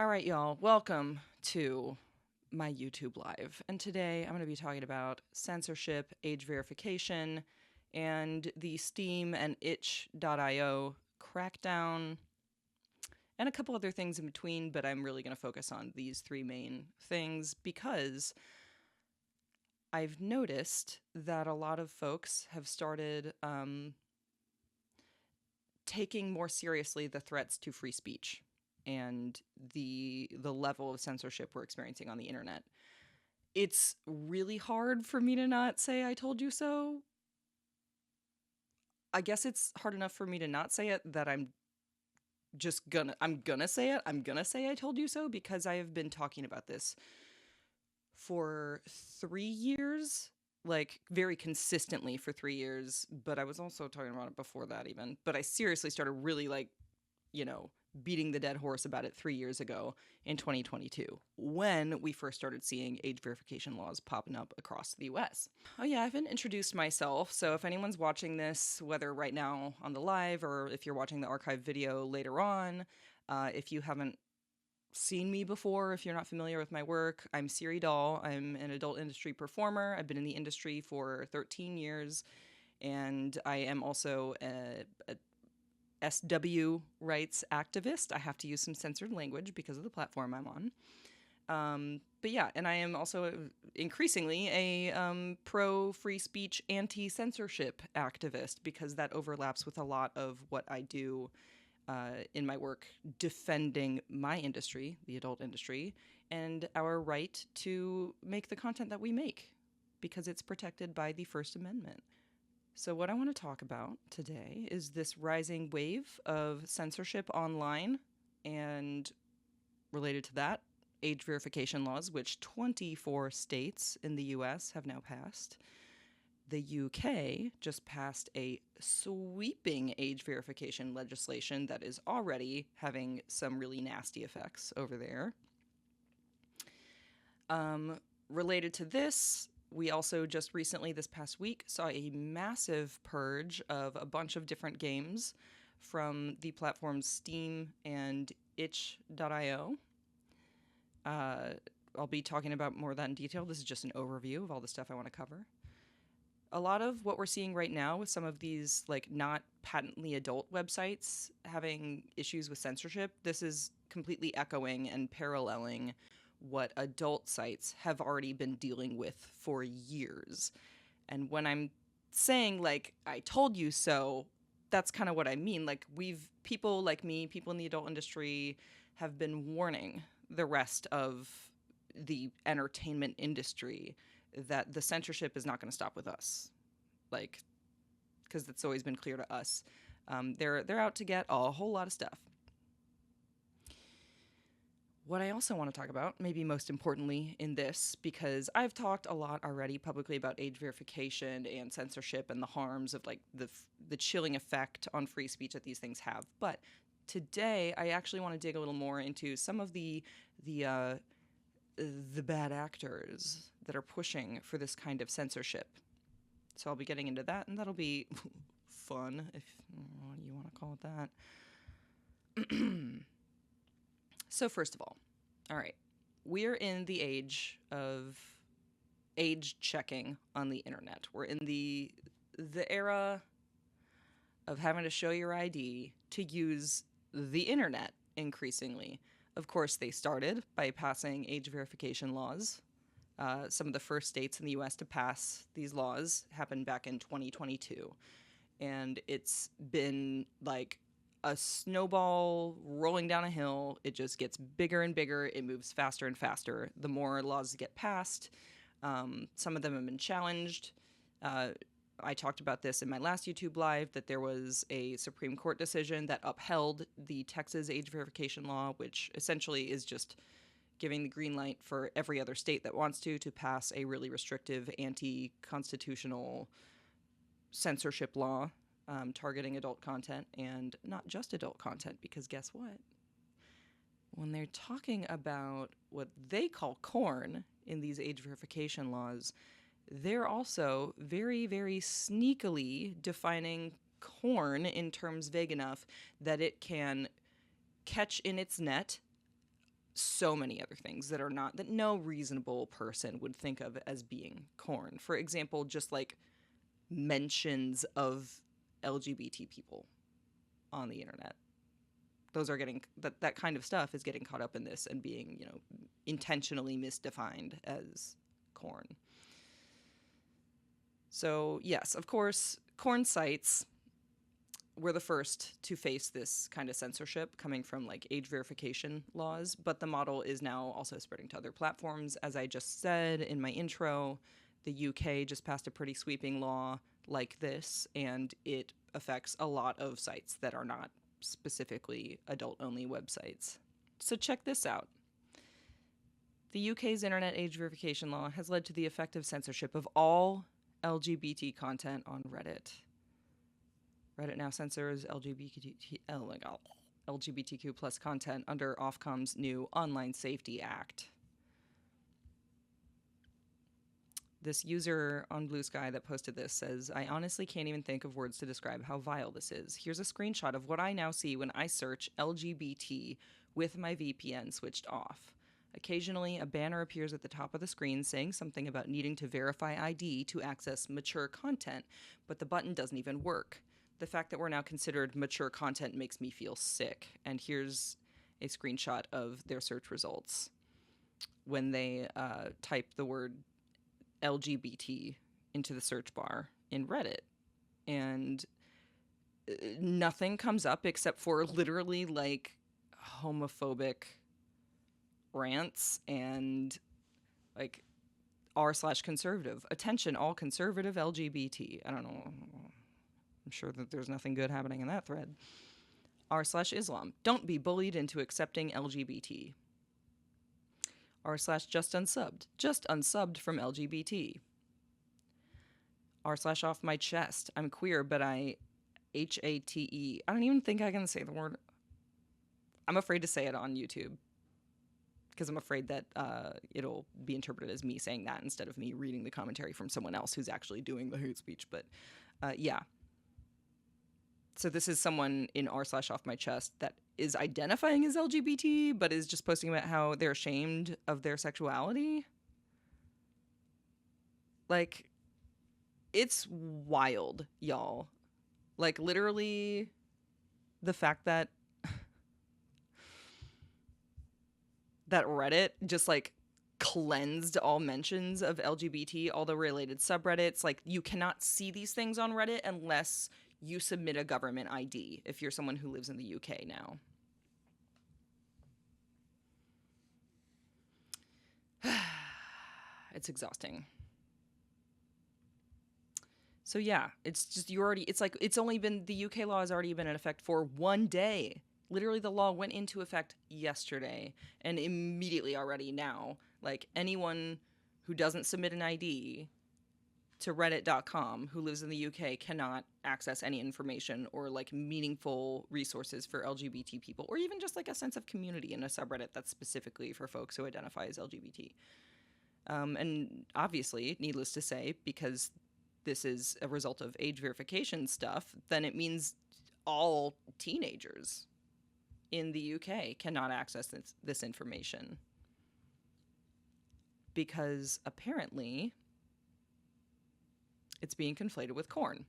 All right, y'all, welcome to my YouTube Live. And today I'm going to be talking about censorship, age verification, and the Steam and itch.io crackdown, and a couple other things in between, but I'm really going to focus on these three main things because I've noticed that a lot of folks have started taking more seriously the threats to free speech and the level of censorship we're experiencing on the internet. It's really hard for me to not say I told you so. I guess it's hard enough for me to not say it that I'm gonna say it. I'm gonna say I told you so because I have been talking about this for 3 years, like very consistently for 3 years, but I was also talking about it before that even. But I seriously started really you know, beating the dead horse about it 3 years ago in 2022 when we first started seeing age verification laws popping up across the US. Oh, yeah, I haven't introduced myself. So if anyone's watching this, whether right now on the live or if you're watching the archive video later on, if you haven't seen me before, if you're not familiar with my work, I'm Siri Dahl. I'm an adult industry performer. I've been in the industry for 13 years, and I am also a SW rights activist. I have to use some censored language because of the platform I'm on. But yeah, and I am also increasingly a pro free speech, anti censorship activist because that overlaps with a lot of what I do in my work defending my industry, the adult industry, and our right to make the content that we make because it's protected by the First Amendment. So, what I want to talk about today is this rising wave of censorship online, and related to that, age verification laws, which 24 states in the US have now passed. The UK just passed a sweeping age verification legislation that is already having some really nasty effects over there. Related to this, we also just recently, this past week, saw a massive purge of a bunch of different games from the platforms Steam and itch.io. I'll be talking about more of that in detail. This is just an overview of all the stuff I want to cover. A lot of what we're seeing right now with some of these not patently adult websites having issues with censorship, this is completely echoing and paralleling what adult sites have already been dealing with for years. And when I'm saying I told you so, that's kind of what I mean. People like me, people in the adult industry have been warning the rest of the entertainment industry that the censorship is not going to stop with us, because it's always been clear to us. They're out to get a whole lot of stuff. What I also want to talk about, maybe most importantly in this, because I've talked a lot already publicly about age verification and censorship and the harms of the chilling effect on free speech that these things have. But today, I actually want to dig a little more into some of the bad actors that are pushing for this kind of censorship. So I'll be getting into that, and that'll be fun, if you want to call it that. So first of all right, we're in the age of age checking on the internet. We're in the era of having to show your ID to use the internet increasingly. Of course, they started by passing age verification laws. Some of the first states in the US to pass these laws happened back in 2022. And it's been like a snowball rolling down a hill. It just gets bigger and bigger. It moves faster and faster. The more laws get passed, some of them have been challenged. I talked about this in my last YouTube Live, that there was a Supreme Court decision that upheld the Texas age verification law, which essentially is just giving the green light for every other state that wants to pass a really restrictive, anti-constitutional censorship law targeting adult content, and not just adult content, because guess what? When they're talking about what they call corn in these age verification laws, they're also very, very sneakily defining corn in terms vague enough that it can catch in its net so many other things that are not, that no reasonable person would think of as being corn. For example, just like mentions of LGBT people on the internet. Those are getting, that kind of stuff is getting caught up in this and being, you know, intentionally misdefined as corn. So yes, of course, corn sites were the first to face this kind of censorship coming from like age verification laws, but the model is now also spreading to other platforms. As I just said in my intro, the UK just passed a pretty sweeping law like this, and it affects a lot of sites that are not specifically adult-only websites. So check this out. The UK's internet age verification law has led to the effective censorship of all LGBT content on Reddit. Reddit now censors LGBTQ plus content under Ofcom's new Online Safety Act. This user on Blue Sky that posted this says, I honestly can't even think of words to describe how vile this is. Here's a screenshot of what I now see when I search LGBT with my VPN switched off. Occasionally, a banner appears at the top of the screen saying something about needing to verify ID to access mature content, but the button doesn't even work. The fact that we're now considered mature content makes me feel sick. And here's a screenshot of their search results when they type the word LGBT into the search bar in Reddit. And nothing comes up except for literally like homophobic rants and like r/conservative. Attention, all conservative LGBT. I don't know. I'm sure that there's nothing good happening in that thread. r/Islam. Don't be bullied into accepting LGBT. r/just unsubbed. Just unsubbed from LGBT. r/off my chest. I'm queer, but I HATE. I don't even think I can say the word. I'm afraid to say it on YouTube because I'm afraid that it'll be interpreted as me saying that instead of me reading the commentary from someone else who's actually doing the hate speech. But yeah. So this is someone in r/off my chest that is identifying as LGBT, but is just posting about how they're ashamed of their sexuality. Like, it's wild, y'all. Like, literally, the fact that that Reddit just, like, cleansed all mentions of LGBT, all the related subreddits. Like, you cannot see these things on Reddit unless you submit a government ID if you're someone who lives in the UK now. It's exhausting. So yeah, it's just, it's like, it's only been, the UK law has already been in effect for 1 day. Literally, the law went into effect yesterday, and immediately already now, like, anyone who doesn't submit an ID to reddit.com who lives in the UK cannot access any information or like meaningful resources for LGBT people, or even just like a sense of community in a subreddit that's specifically for folks who identify as LGBT. And obviously, needless to say, because this is a result of age verification stuff, then it means all teenagers in the UK cannot access this information. Because apparently it's being conflated with corn.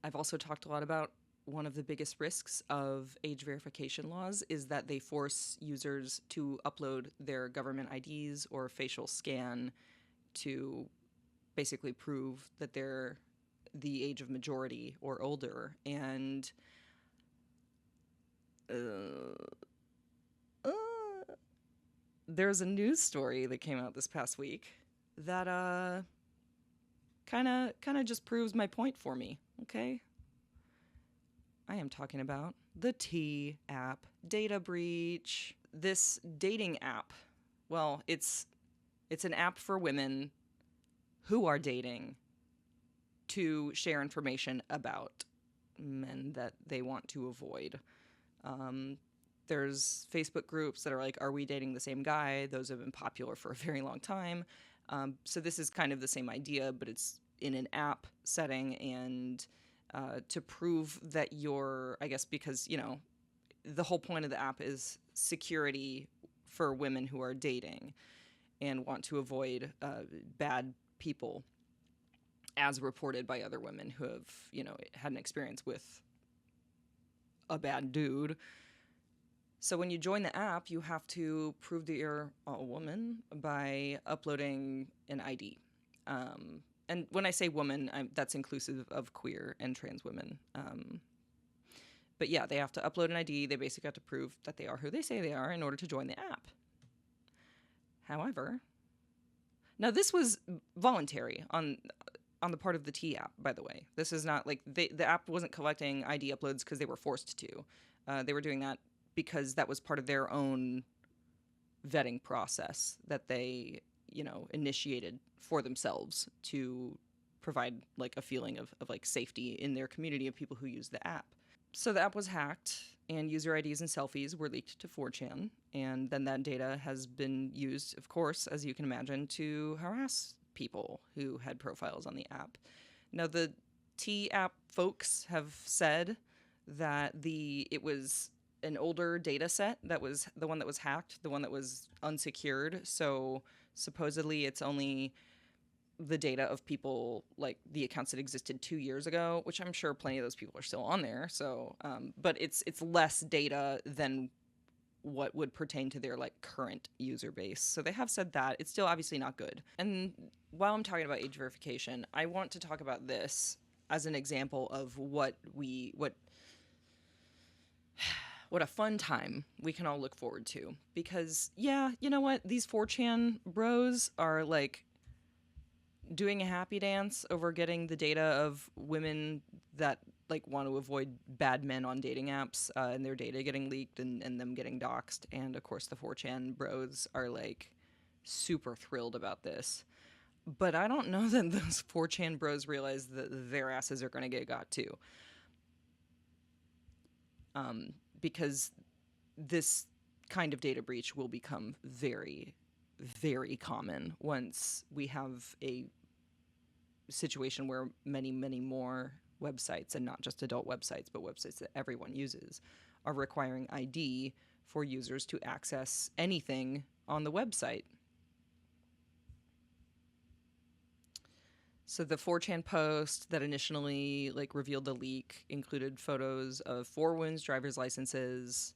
I've also talked a lot about one of the biggest risks of age verification laws is that they force users to upload their government IDs or facial scan to basically prove that they're the age of majority or older. And there's a news story that came out this past week that kind of just proves my point for me, okay? I am talking about the T app data breach. This dating app, well, it's an app for women who are dating to share information about men that they want to avoid. There's Facebook groups that are like, are we dating the same guy? Those have been popular for a very long time. So this is kind of the same idea, but it's in an app setting, and to prove that you're, I guess, because, you know, the whole point of the app is security for women who are dating and want to avoid bad people, as reported by other women who have, had an experience with a bad dude. So when you join the app, you have to prove that you're a woman by uploading an ID. And when I say woman, that's inclusive of queer and trans women. But yeah, they have to upload an ID. They basically have to prove that they are who they say they are in order to join the app. However, now this was voluntary on the part of the T app, by the way. This is not like the app wasn't collecting ID uploads because they were forced to. They were doing that because that was part of their own vetting process that they, initiated for themselves to provide like a feeling of like safety in their community of people who use the app. So the app was hacked and user IDs and selfies were leaked to 4chan. And then that data has been used, of course, as you can imagine, to harass people who had profiles on the app. Now, the T app folks have said that it was an older data set that was the one that was hacked, the one that was unsecured. So supposedly it's only the data of people, like the accounts that existed 2 years ago, which I'm sure plenty of those people are still on there. So, but it's less data than what would pertain to their like current user base. So they have said that it's still obviously not good. And while I'm talking about age verification, I want to talk about this as an example of what a fun time we can all look forward to. Because yeah, you know what? These 4chan bros are like doing a happy dance over getting the data of women that like want to avoid bad men on dating apps, and their data getting leaked and them getting doxxed. And of course the 4chan bros are like super thrilled about this. But I don't know that those 4chan bros realize that their asses are going to get got too. Because this kind of data breach will become very, very common once we have a situation where many, many more websites, and not just adult websites, but websites that everyone uses, are requiring ID for users to access anything on the website. So the 4chan post that initially like revealed the leak included photos of 4 women's driver's licenses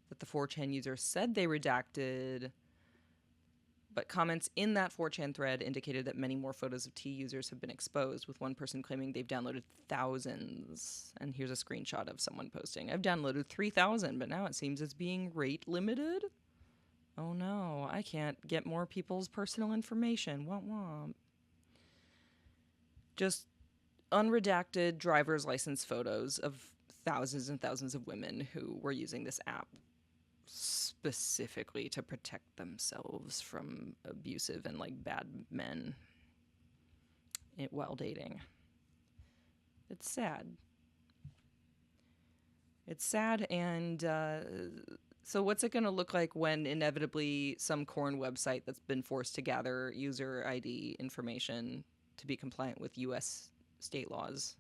that the 4chan user said they redacted, but comments in that 4chan thread indicated that many more photos of T users have been exposed, with one person claiming they've downloaded thousands. And here's a screenshot of someone posting, "I've downloaded 3,000, but now it seems it's being rate limited. Oh no, I can't get more people's personal information. Womp womp." Just unredacted driver's license photos of thousands and thousands of women who were using this app specifically to protect themselves from abusive and like bad men while dating. It's sad. It's sad. And so what's it going to look like when inevitably some corn website that's been forced to gather user ID information to be compliant with US state laws?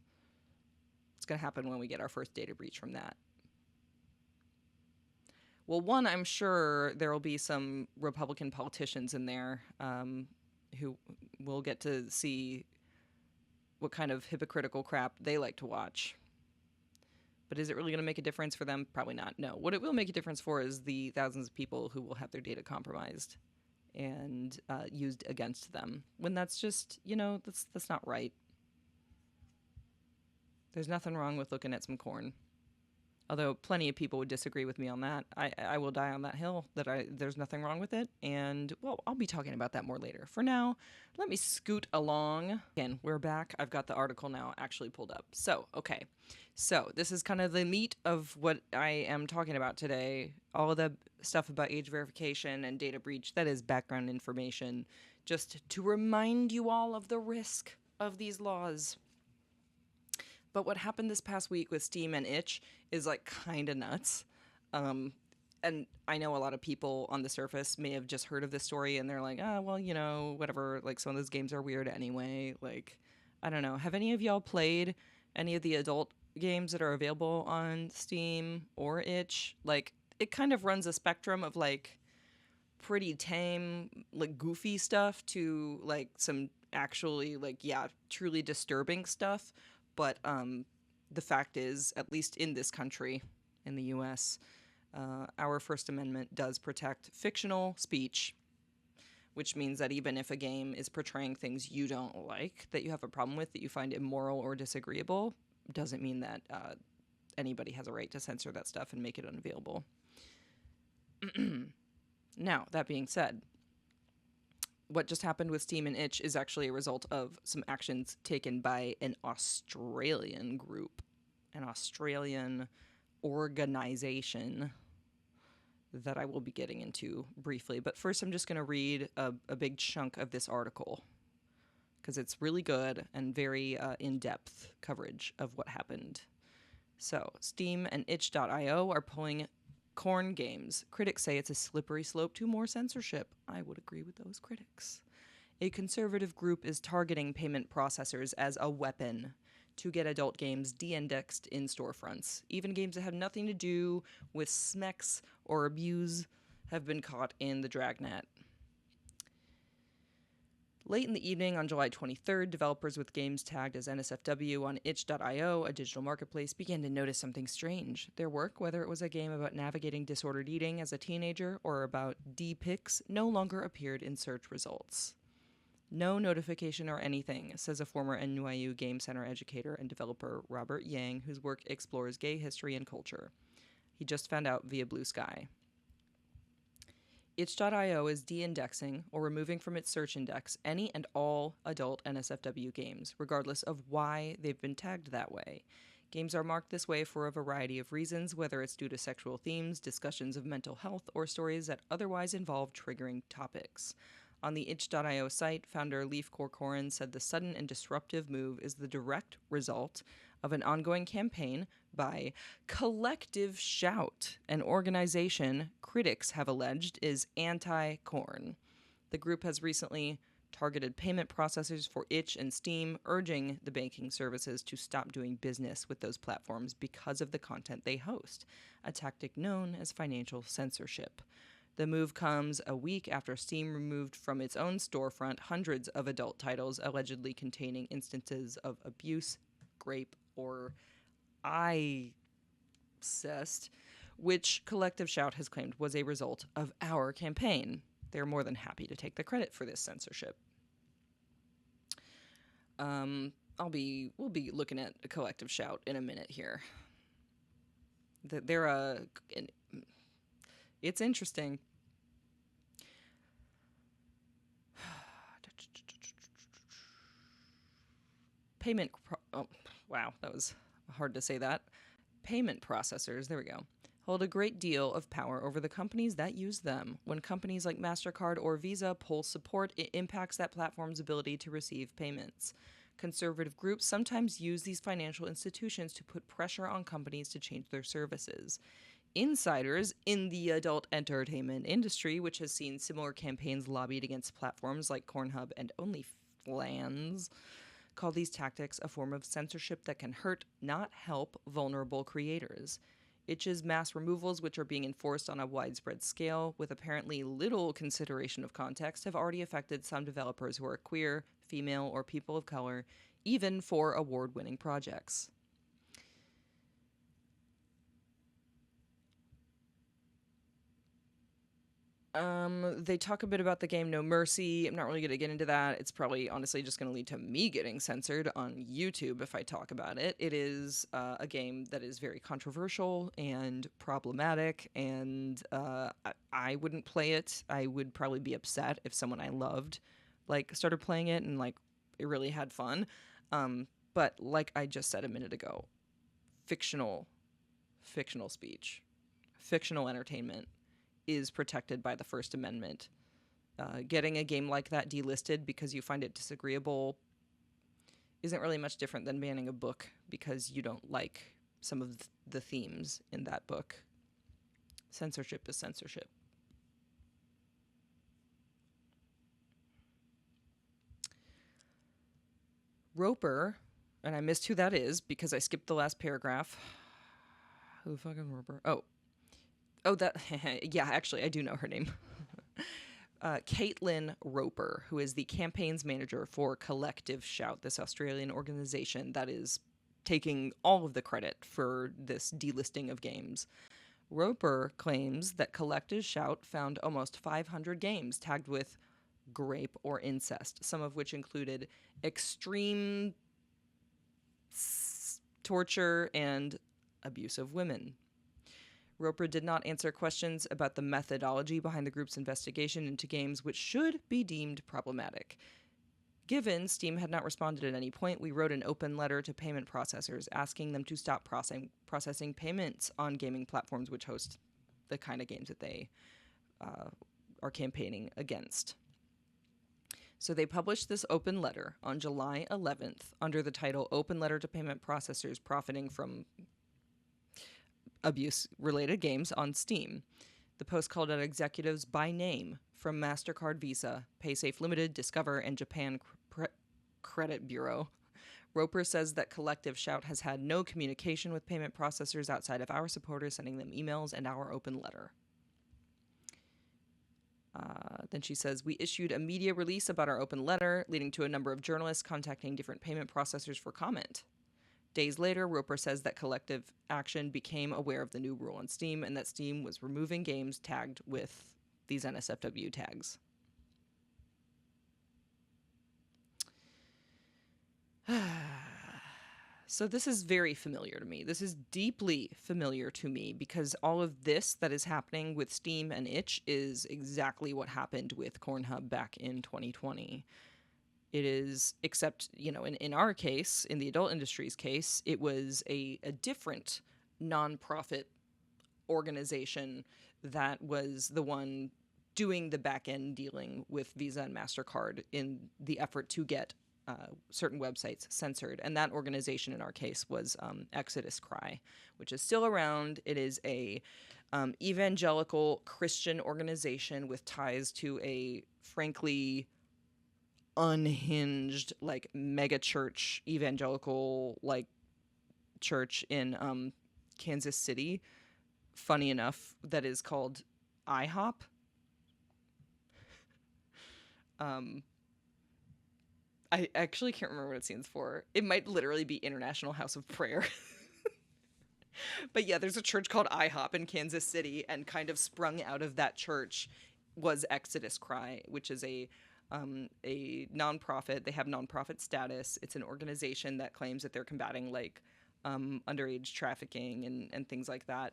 It's going to happen when we get our first data breach from that. Well, one, I'm sure there will be some Republican politicians in there who will get to see what kind of hypocritical crap they like to watch. But is it really going to make a difference for them? Probably not. No. What it will make a difference for is the thousands of people who will have their data compromised and used against them, when that's just, that's not right. There's nothing wrong with looking at some corn. Although plenty of people would disagree with me on that. I will die on that hill that there's nothing wrong with it. And, well, I'll be talking about that more later. For now, let me scoot along. Again, we're back. I've got the article now actually pulled up. So, okay. So this is kind of the meat of what I am talking about today. All of the stuff about age verification and data breach, that is background information, just to remind you all of the risk of these laws. But what happened this past week with Steam and Itch is like kind of nuts. And I know a lot of people on the surface may have just heard of this story and they're like, well, whatever. Like, some of those games are weird anyway. Like, I don't know. Have any of y'all played any of the adult games that are available on Steam or itch, like it kind of runs a spectrum of like pretty tame, like goofy stuff to like some actually like yeah, truly disturbing stuff. But the fact is, at least in this country, in the US, our First Amendment does protect fictional speech, which means that even if a game is portraying things you don't like, that you have a problem with, that you find immoral or disagreeable, doesn't mean that anybody has a right to censor that stuff and make it unavailable. Now, that being said, what just happened with Steam and Itch is actually a result of some actions taken by an Australian group, an Australian organization that I will be getting into briefly. But first, I'm just going to read a big chunk of this article because it's really good and very in-depth coverage of what happened. So, Steam and itch.io are pulling corn games. Critics say it's a slippery slope to more censorship. I would agree with those critics. A conservative group is targeting payment processors as a weapon to get adult games de-indexed in storefronts. Even games that have nothing to do with smex or abuse have been caught in the dragnet. Late in the evening on July 23rd, developers with games tagged as NSFW on itch.io, a digital marketplace, began to notice something strange. Their work, whether it was a game about navigating disordered eating as a teenager or about D-pics, no longer appeared in search results. No notification or anything, says a former NYU Game Center educator and developer Robert Yang, whose work explores gay history and culture. He just found out via Blue Sky. Itch.io is de-indexing or removing from its search index any and all adult NSFW games, regardless of why they've been tagged that way. Games are marked this way for a variety of reasons, whether it's due to sexual themes, discussions of mental health, or stories that otherwise involve triggering topics. On the itch.io site, founder Leif Corcoran said the sudden and disruptive move is the direct result of an ongoing campaign by Collective Shout, an organization critics have alleged is anti-corn. The group has recently targeted payment processors for Itch and Steam, urging the banking services to stop doing business with those platforms because of the content they host, a tactic known as financial censorship. The move comes a week after Steam removed from its own storefront hundreds of adult titles allegedly containing instances of abuse, rape, or incest, which Collective Shout has claimed was a result of our campaign. They're more than happy to take the credit for this censorship. We'll be looking at a Collective Shout in a minute here. It's interesting. Wow, that was hard to say that. Payment processors, there we go, hold a great deal of power over the companies that use them. When companies like MasterCard or Visa pull support, it impacts that platform's ability to receive payments. Conservative groups sometimes use these financial institutions to put pressure on companies to change their services. Insiders in the adult entertainment industry, which has seen similar campaigns lobbied against platforms like Pornhub and OnlyFans, call these tactics a form of censorship that can hurt, not help, vulnerable creators. Itch's mass removals, which are being enforced on a widespread scale with apparently little consideration of context, have already affected some developers who are queer, female, or people of color, even for award-winning projects. They talk a bit about the game No Mercy. I'm not really going to get into that. It's probably honestly just going to lead to me getting censored on YouTube if I talk about it. It is a game that is very controversial and problematic, and I wouldn't play it. I would probably be upset if someone I loved started playing it and it really had fun. But like I just said a minute ago, fictional speech, fictional entertainment is protected by the First Amendment. Getting a game like that delisted because you find it disagreeable isn't really much different than banning a book because you don't like some of the themes in that book. Censorship is censorship. Roper, And I missed who that is because I skipped the last paragraph. Who fucking Roper? Oh, that. Yeah, actually, I do know her name. Caitlin Roper, who is the campaigns manager for Collective Shout, this Australian organization that is taking all of the credit for this delisting of games. Roper claims that Collective Shout found almost 500 games tagged with grape or incest, some of which included extreme torture and abuse of women. Roper did not answer questions about the methodology behind the group's investigation into games which should be deemed problematic. Given Steam had not responded at any point, we wrote an open letter to payment processors asking them to stop processing payments on gaming platforms which host the kind of games that they are campaigning against. So they published this open letter on July 11th under the title Open Letter to Payment Processors Profiting from Abuse-Related Games on Steam. The post called out executives by name from MasterCard, Visa, PaySafe Limited, Discover, and Japan Credit Bureau. Roper says that Collective Shout has had no communication with payment processors outside of our supporters sending them emails and our open letter. Then she says, we issued a media release about our open letter, leading to a number of journalists contacting different payment processors for comment. Days later, Roper says that Collective Action became aware of the new rule on Steam and that Steam was removing games tagged with these NSFW tags. So this is very familiar to me. This is deeply familiar to me because all of this that is happening with Steam and itch is exactly what happened with Cornhub back in 2020. It is, except, in our case, in the adult industry's case, it was a different nonprofit organization that was the one doing the back-end dealing with Visa and MasterCard in the effort to get certain websites censored. And that organization in our case was Exodus Cry, which is still around. It is a evangelical Christian organization with ties to a, frankly, unhinged, mega church, evangelical, church in Kansas City. Funny enough, that is called IHOP. I actually can't remember what it stands for. It might literally be International House of Prayer. But yeah, there's a church called IHOP in Kansas City, and kind of sprung out of that church was Exodus Cry, which is a nonprofit. They have nonprofit status. It's an organization that claims that they're combating underage trafficking and things like that.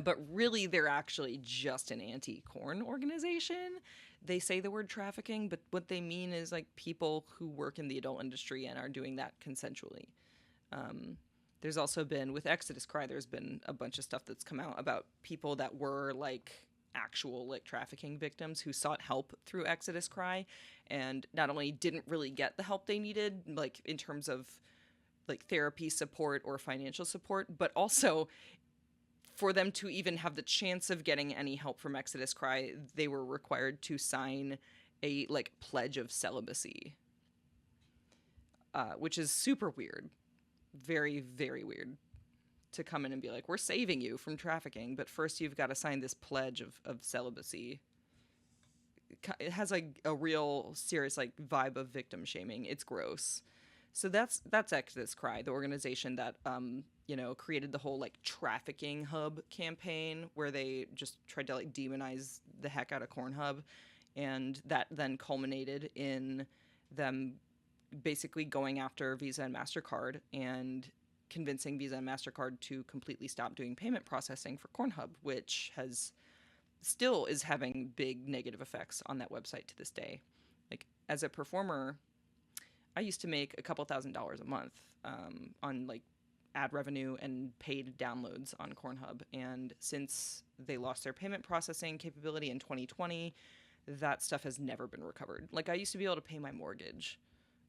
But really, they're actually just an anti-corn organization. They say the word trafficking, but what they mean is people who work in the adult industry and are doing that consensually. There's also been, with Exodus Cry, there's been a bunch of stuff that's come out about people that were actual trafficking victims who sought help through Exodus Cry, and not only didn't really get the help they needed, in terms of therapy support or financial support, but also for them to even have the chance of getting any help from Exodus Cry, they were required to sign a pledge of celibacy, which is super weird, very, very weird, to come in and be we're saving you from trafficking, but first you've got to sign this pledge of celibacy. It has a real serious vibe of victim shaming. It's gross. So that's Exodus Cry, the organization that created the whole trafficking hub campaign, where they just tried to demonize the heck out of Cornhub, and that then culminated in them basically going after Visa and MasterCard and convincing Visa and MasterCard to completely stop doing payment processing for Cornhub, which still is having big negative effects on that website to this day. As a performer, I used to make a couple $1,000s a month on ad revenue and paid downloads on Cornhub. And since they lost their payment processing capability in 2020, that stuff has never been recovered. I used to be able to pay my mortgage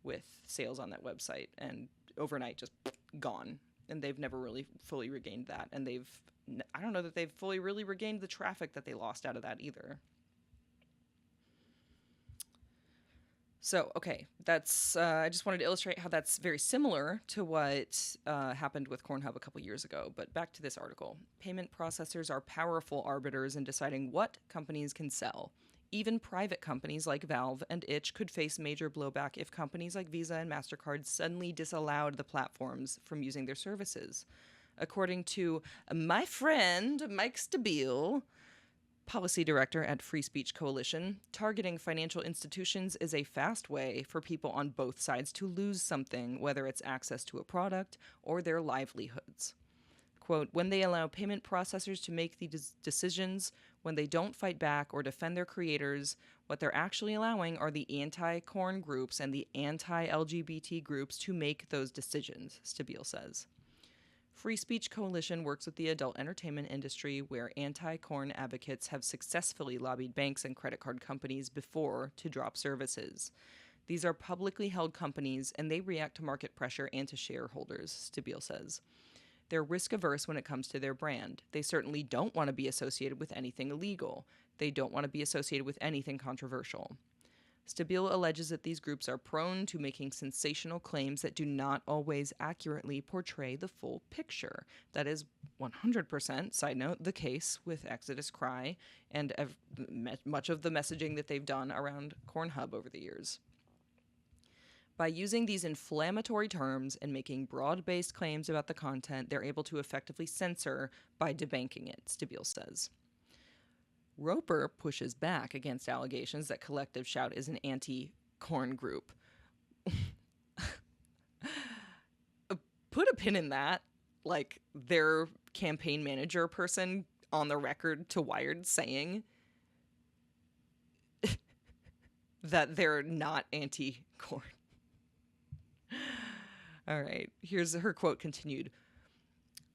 with sales on that website, and overnight just gone. And they've never really fully regained that. And I don't know that they've fully really regained the traffic that they lost out of that either. So, okay, that's. I just wanted to illustrate how that's very similar to what happened with Cornhub a couple years ago. But back to this article. Payment processors are powerful arbiters in deciding what companies can sell. Even private companies like Valve and Itch could face major blowback if companies like Visa and MasterCard suddenly disallowed the platforms from using their services. According to my friend Mike Stabile, policy director at Free Speech Coalition, targeting financial institutions is a fast way for people on both sides to lose something, whether it's access to a product or their livelihoods. Quote, when they allow payment processors to make the decisions, when they don't fight back or defend their creators, what they're actually allowing are the anti-corn groups and the anti-LGBT groups to make those decisions, Stabile says. Free Speech Coalition works with the adult entertainment industry, where anti-corn advocates have successfully lobbied banks and credit card companies before to drop services. These are publicly held companies, and they react to market pressure and to shareholders, Stabile says. They're risk-averse when it comes to their brand. They certainly don't want to be associated with anything illegal. They don't want to be associated with anything controversial. Stabile alleges that these groups are prone to making sensational claims that do not always accurately portray the full picture. That is 100%, side note, the case with Exodus Cry and much of the messaging that they've done around Cornhub over the years. By using these inflammatory terms and making broad-based claims about the content, they're able to effectively censor by debanking it, Stabile says. Roper pushes back against allegations that Collective Shout is an anti-corn group. Put a pin in that. Like, their campaign manager person on the record to Wired saying that they're not anti-corn. All right, here's her quote continued.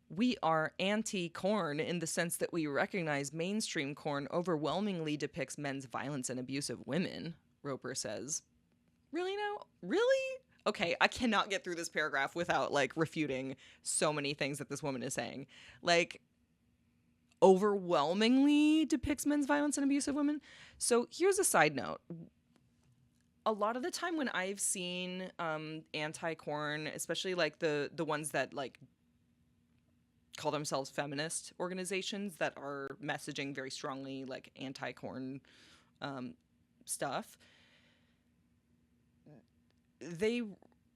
We are anti-corn in the sense that we recognize mainstream corn overwhelmingly depicts men's violence and abuse of women, Roper says. Really now? Really? Okay, I cannot get through this paragraph without, like, refuting so many things that this woman is saying. Like, overwhelmingly depicts men's violence and abuse of women? So here's a side note. A lot of the time when I've seen anti-corn, especially, like, the ones that, like, call themselves feminist organizations that are messaging very strongly, like, anti-corn stuff, they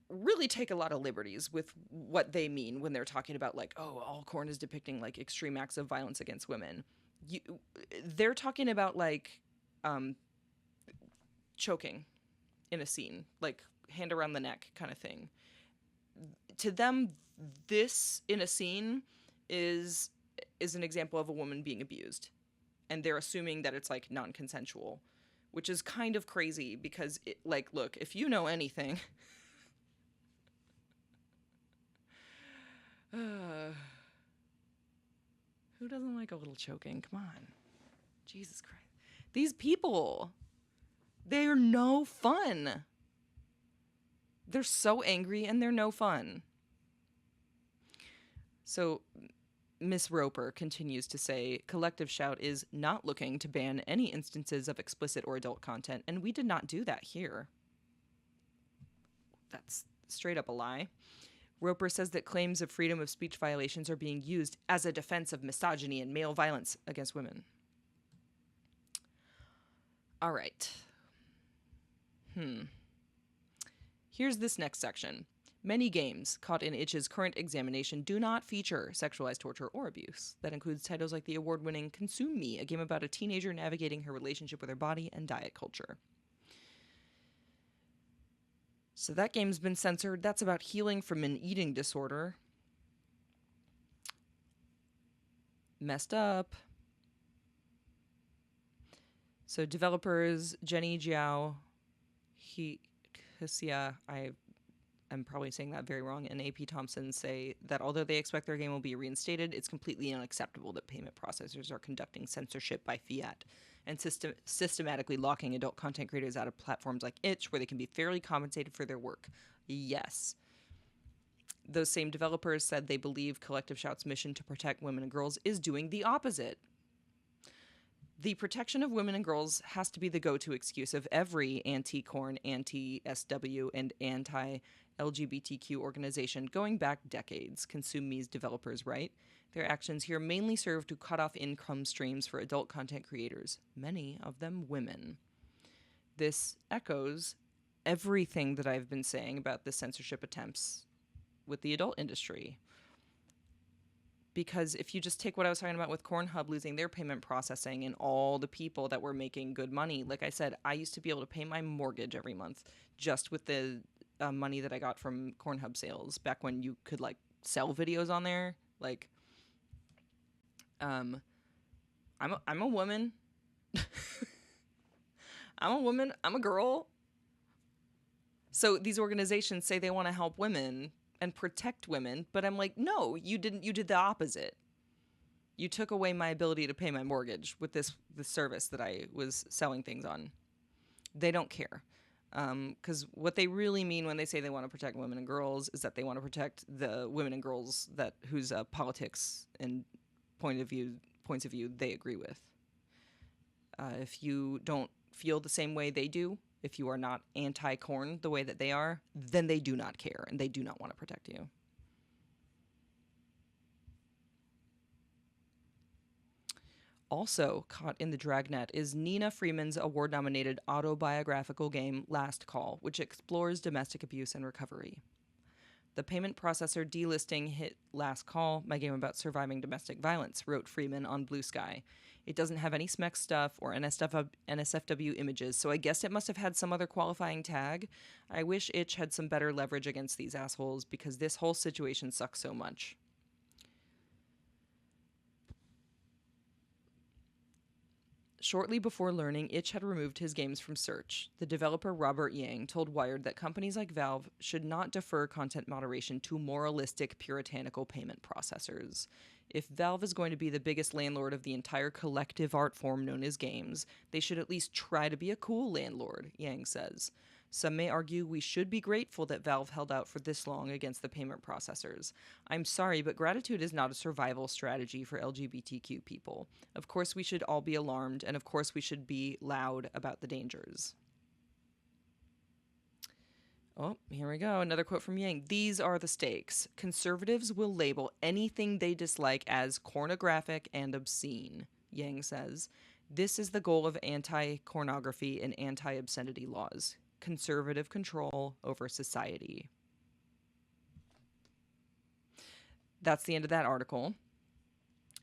really take a lot of liberties with what they mean when they're talking about, like, oh, all corn is depicting, like, extreme acts of violence against women. They're talking about, like, choking in a scene, like, hand around the neck kind of thing. To them, this in a scene is an example of a woman being abused, and they're assuming that it's, like, non-consensual, which is kind of crazy because it, like, look, if you know anything, who doesn't like a little choking? Come on, Jesus Christ, these people, they're no fun. They're so angry and they're no fun. So Miss Roper continues to say, Collective Shout is not looking to ban any instances of explicit or adult content, and we did not do that here. That's straight up a lie. Roper says that claims of freedom of speech violations are being used as a defense of misogyny and male violence against women. All right. Here's this next section. Many games caught in Itch's current examination do not feature sexualized torture or abuse. That includes titles like the award-winning Consume Me, a game about a teenager navigating her relationship with her body and diet culture. So that game's been censored. That's about healing from an eating disorder. Messed up. So developers Jenny Jiao, Hsia, I'm probably saying that very wrong, and AP Thompson say that although they expect their game will be reinstated, it's completely unacceptable that payment processors are conducting censorship by fiat and systematically locking adult content creators out of platforms like Itch, where they can be fairly compensated for their work. Yes. Those same developers said they believe Collective Shout's mission to protect women and girls is doing the opposite. The protection of women and girls has to be the go-to excuse of every anti-corn, anti-SW, and anti-LGBTQ organization going back decades. Consume Me's developers, right? Their actions here mainly serve to cut off income streams for adult content creators, many of them women. This echoes everything that I've been saying about the censorship attempts with the adult industry. Because if you just take what I was talking about with Pornhub losing their payment processing and all the people that were making good money, like I said, I used to be able to pay my mortgage every month just with the money that I got from Pornhub sales back when you could like sell videos on there. Like, I'm a woman. I'm a woman. I'm a girl. So these organizations say they want to help women and protect women, but I'm like, no, you didn't. You did the opposite. You took away my ability to pay my mortgage with this service that I was selling things on. They don't care. Because what they really mean when they say they want to protect women and girls is that they want to protect the women and girls that whose politics and points of view they agree with. If you don't feel the same way they do, if you are not anti-corn the way that they are, then they do not care and they do not want to protect you. Also caught in the dragnet is Nina Freeman's award-nominated autobiographical game Last Call, which explores domestic abuse and recovery. The payment processor delisting hit Last Call, my game about surviving domestic violence, wrote Freeman on Blue Sky. It doesn't have any SMEC stuff or NSFW images, so I guess it must have had some other qualifying tag. I wish Itch had some better leverage against these assholes because this whole situation sucks so much. Shortly before learning Itch had removed his games from search, the developer Robert Yang told Wired that companies like Valve should not defer content moderation to moralistic, puritanical payment processors. If Valve is going to be the biggest landlord of the entire collective art form known as games, they should at least try to be a cool landlord, Yang says. Some may argue we should be grateful that Valve held out for this long against the payment processors. I'm sorry, but gratitude is not a survival strategy for LGBTQ people. Of course we should all be alarmed, and of course we should be loud about the dangers. Oh, here we go. Another quote from Yang. These are the stakes. Conservatives will label anything they dislike as pornographic and obscene, Yang says. This is the goal of anti-pornography and anti-obscenity laws. Conservative control over society. That's the end of that article.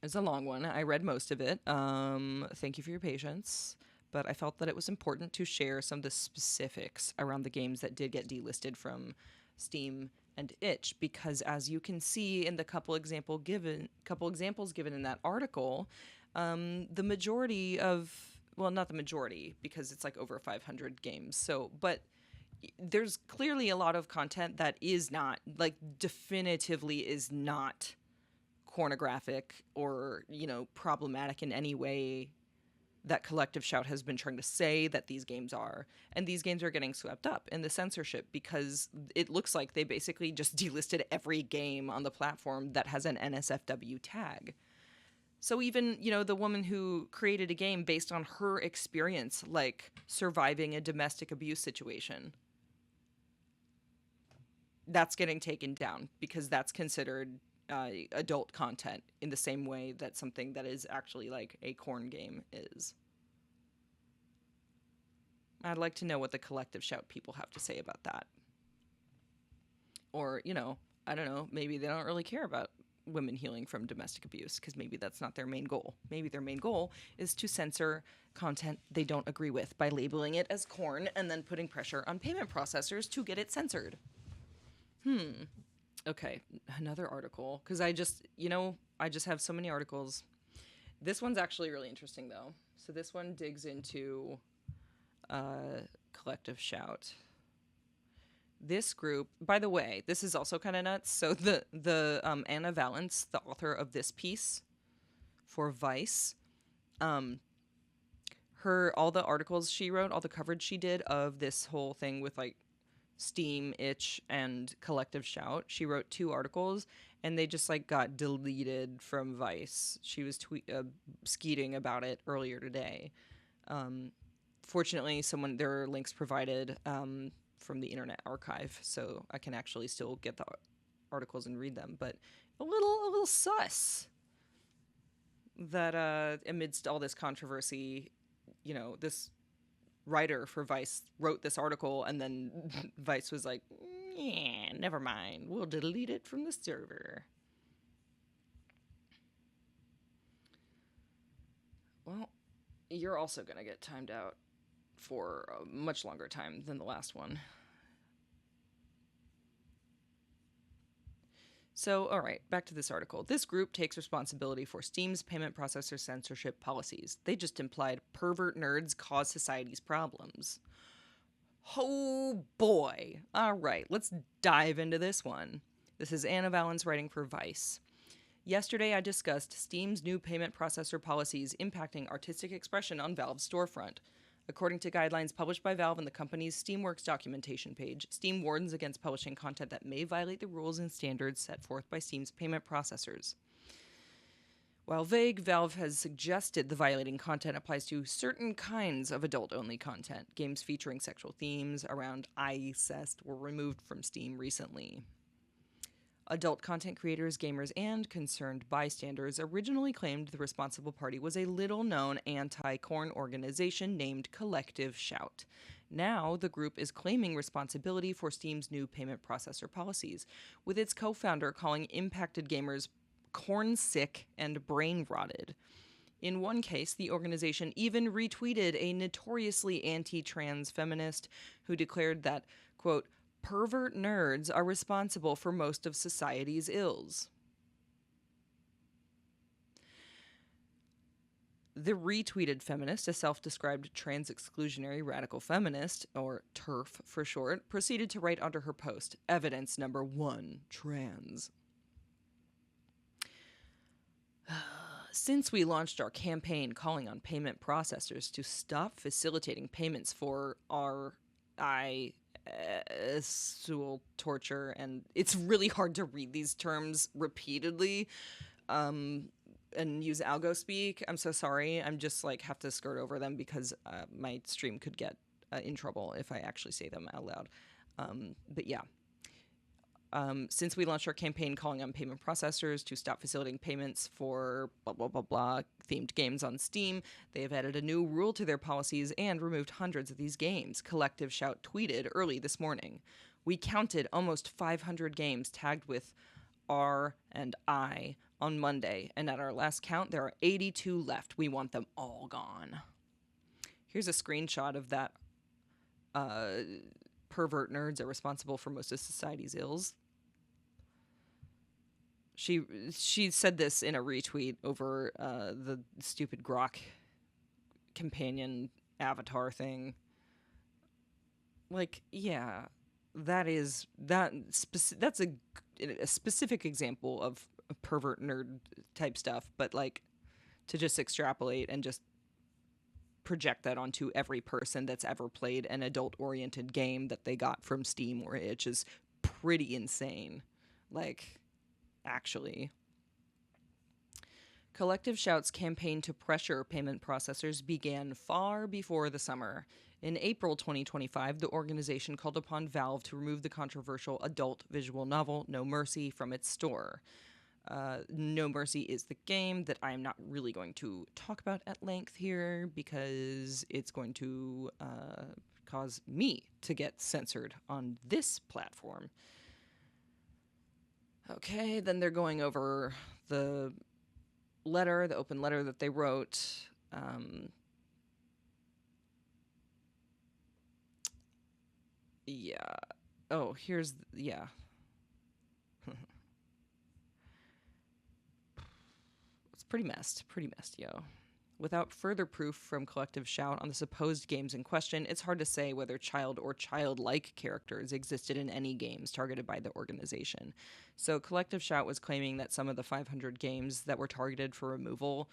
It's a long one. I read most of it. Thank you for your patience. But I felt that it was important to share some of the specifics around the games that did get delisted from Steam and Itch, because as you can see in the couple examples given in that article, the majority of, well, not the majority, because it's like over 500 games. So, but there's clearly a lot of content that is not, like, definitively is not pornographic or, you know, problematic in any way that Collective Shout has been trying to say that these games are. And these games are getting swept up in the censorship because it looks like they basically just delisted every game on the platform that has an NSFW tag. So even, you know, the woman who created a game based on her experience, like surviving a domestic abuse situation, that's getting taken down because that's considered adult content in the same way that something that is actually like a corn game is. I'd like to know what the Collective Shout people have to say about that. Or, you know, I don't know, maybe they don't really care about women healing from domestic abuse because maybe that's not their main goal. Maybe their main goal is to censor content they don't agree with by labeling it as corn and then putting pressure on payment processors to get it censored. Okay, another article, because I just have so many articles. This one's actually really interesting, though. So this one digs into Collective Shout. This group, by the way, this is also kind of nuts. So the Anna Valens, the author of this piece for Vice, all the articles she wrote, all the coverage she did of this whole thing with like Steam, Itch, and Collective Shout. She wrote 2 articles, and they just like got deleted from Vice. She was skeeting about it earlier today. Fortunately, there are links provided from the Internet Archive, so I can actually still get the articles and read them. But a little sus that amidst all this controversy, this writer for Vice wrote this article, and then Vice was like, yeah, never mind, we'll delete it from the server. Well, you're also going to get timed out for a much longer time than the last one. So, all right, back to this article. This group takes responsibility for Steam's payment processor censorship policies. They just implied pervert nerds cause society's problems. Oh boy. All right, let's dive into this one. This is Anna Valens writing for Vice. Yesterday, I discussed Steam's new payment processor policies impacting artistic expression on Valve's storefront. According to guidelines published by Valve on the company's Steamworks documentation page, Steam warns against publishing content that may violate the rules and standards set forth by Steam's payment processors. While vague, Valve has suggested the violating content applies to certain kinds of adult-only content. Games featuring sexual themes around incest were removed from Steam recently. Adult content creators, gamers, and concerned bystanders originally claimed the responsible party was a little-known anti-porn organization named Collective Shout. Now, the group is claiming responsibility for Steam's new payment processor policies, with its co-founder calling impacted gamers corn-sick and brain-rotted. In one case, the organization even retweeted a notoriously anti-trans feminist who declared that, quote, pervert nerds are responsible for most of society's ills. The retweeted feminist, a self-described trans-exclusionary radical feminist, or TERF for short, proceeded to write under her post, evidence number 1, trans. Since we launched our campaign calling on payment processors to stop facilitating payments for sexual torture, and it's really hard to read these terms repeatedly and use algo speak. I'm so sorry. I'm just like have to skirt over them because my stream could get in trouble if I actually say them out loud. But yeah. Since we launched our campaign calling on payment processors to stop facilitating payments for blah, blah, blah, blah themed games on Steam, they have added a new rule to their policies and removed hundreds of these games, Collective Shout tweeted early this morning. We counted almost 500 games tagged with R and I on Monday, and at our last count, there are 82 left. We want them all gone. Here's a screenshot of that pervert nerds are responsible for most of society's ills. She said this in a retweet over the stupid Grok companion avatar thing. Like, yeah, that's a specific example of a pervert nerd type stuff, but like to just extrapolate and just project that onto every person that's ever played an adult-oriented game that they got from Steam or Itch is pretty insane. Like, actually. Collective Shout's campaign to pressure payment processors began far before the summer. In April 2025, the organization called upon Valve to remove the controversial adult visual novel No Mercy from its store. No Mercy is the game that I'm not really going to talk about at length here because it's going to cause me to get censored on this platform. Okay, then they're going over the open letter that they wrote. Yeah. Oh, here's, yeah. It's pretty messed, yo. Without further proof from Collective Shout on the supposed games in question, it's hard to say whether child or childlike characters existed in any games targeted by the organization. So Collective Shout was claiming that some of the 500 games that were targeted for removal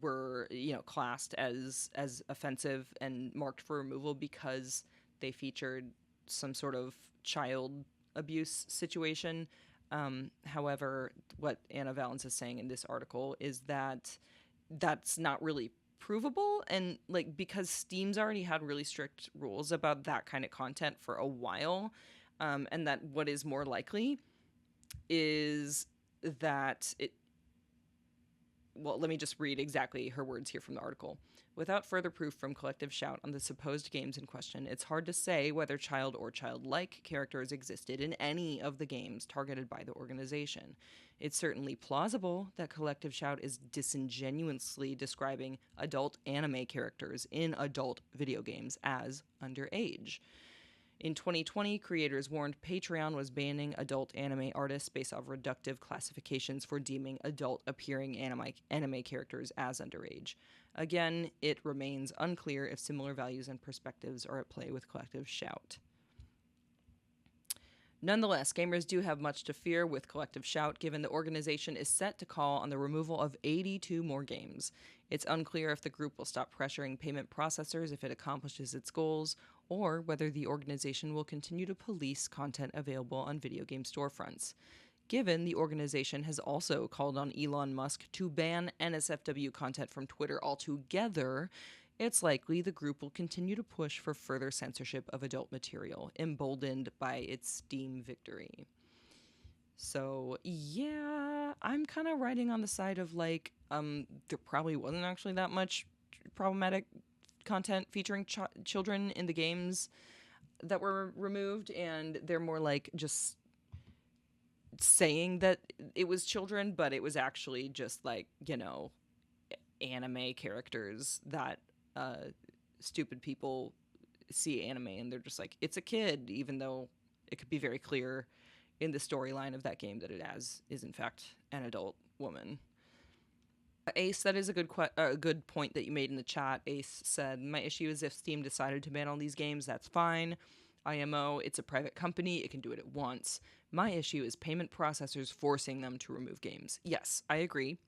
were, classed as offensive and marked for removal because they featured some sort of child abuse situation. However, what Anna Valens is saying in this article is that that's not really provable, and like because Steam's already had really strict rules about that kind of content for a while, and that what is more likely is that it well, let me just read exactly her words here from the article. Without further proof from Collective Shout on the supposed games in question, it's hard to say whether child or childlike characters existed in any of the games targeted by the organization. It's certainly plausible that Collective Shout is disingenuously describing adult anime characters in adult video games as underage. In 2020, creators warned Patreon was banning adult anime artists based off reductive classifications for deeming adult-appearing anime characters as underage. Again, it remains unclear if similar values and perspectives are at play with Collective Shout. Nonetheless, gamers do have much to fear with Collective Shout, given the organization is set to call on the removal of 82 more games. It's unclear if the group will stop pressuring payment processors if it accomplishes its goals, or whether the organization will continue to police content available on video game storefronts. Given the organization has also called on Elon Musk to ban NSFW content from Twitter altogether, it's likely the group will continue to push for further censorship of adult material, emboldened by its Steam victory. So, yeah, I'm kind of riding on the side of, like, there probably wasn't actually that much problematic content featuring children in the games that were removed, and they're more like just saying that it was children, but it was actually just, like, you know, anime characters that stupid people see anime and they're just like, it's a kid, even though it could be very clear in the storyline of that game that it is in fact an adult woman. Ace, that is a good point that you made in the chat. Ace said, my issue is if Steam decided to ban all these games, that's fine. IMO, it's a private company, it can do it at once. My issue is payment processors forcing them to remove games. Yes, I agree.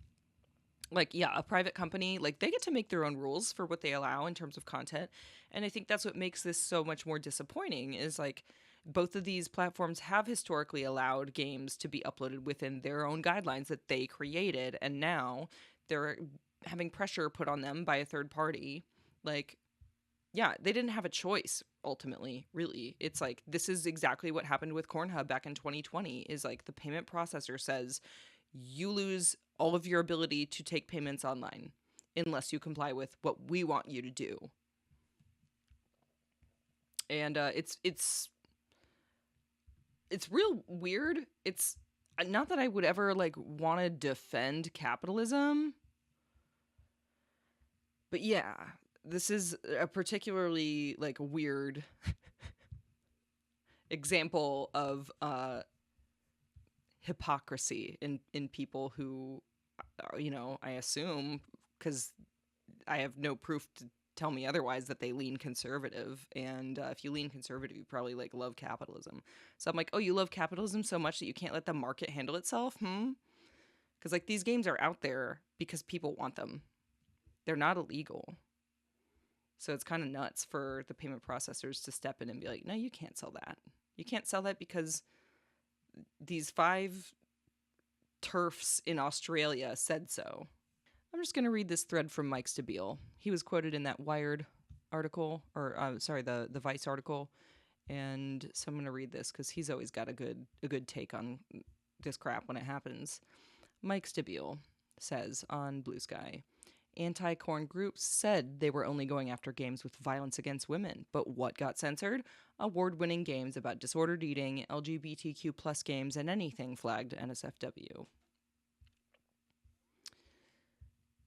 Like, yeah, a private company, like, they get to make their own rules for what they allow in terms of content. And I think that's what makes this so much more disappointing is, like, both of these platforms have historically allowed games to be uploaded within their own guidelines that they created. And now they're having pressure put on them by a third party. Like, yeah, they didn't have a choice, ultimately, really. It's like, this is exactly what happened with Cornhub back in 2020, is like the payment processor says, you lose all of your ability to take payments online unless you comply with what we want you to do. And it's real weird. It's not that I would ever like want to defend capitalism, but yeah, this is a particularly like weird example of hypocrisy in people who, you know, I assume, because I have no proof to tell me otherwise, that they lean conservative. And if you lean conservative, you probably like love capitalism. So I'm like, oh, you love capitalism so much that you can't let the market handle itself? Because like these games are out there because people want them. They're not illegal. So it's kind of nuts for the payment processors to step in and be like, no, you can't sell that. You can't sell that because these 5 TERFs in Australia said so. I'm just going to read this thread from Mike Stabile. He was quoted in that Wired article, or the Vice article, and so I'm going to read this because he's always got a good take on this crap when it happens. Mike Stabile says on Blue Sky, anti-corn groups said they were only going after games with violence against women, but what got censored? Award-winning games about disordered eating, LGBTQ plus games, and anything flagged NSFW.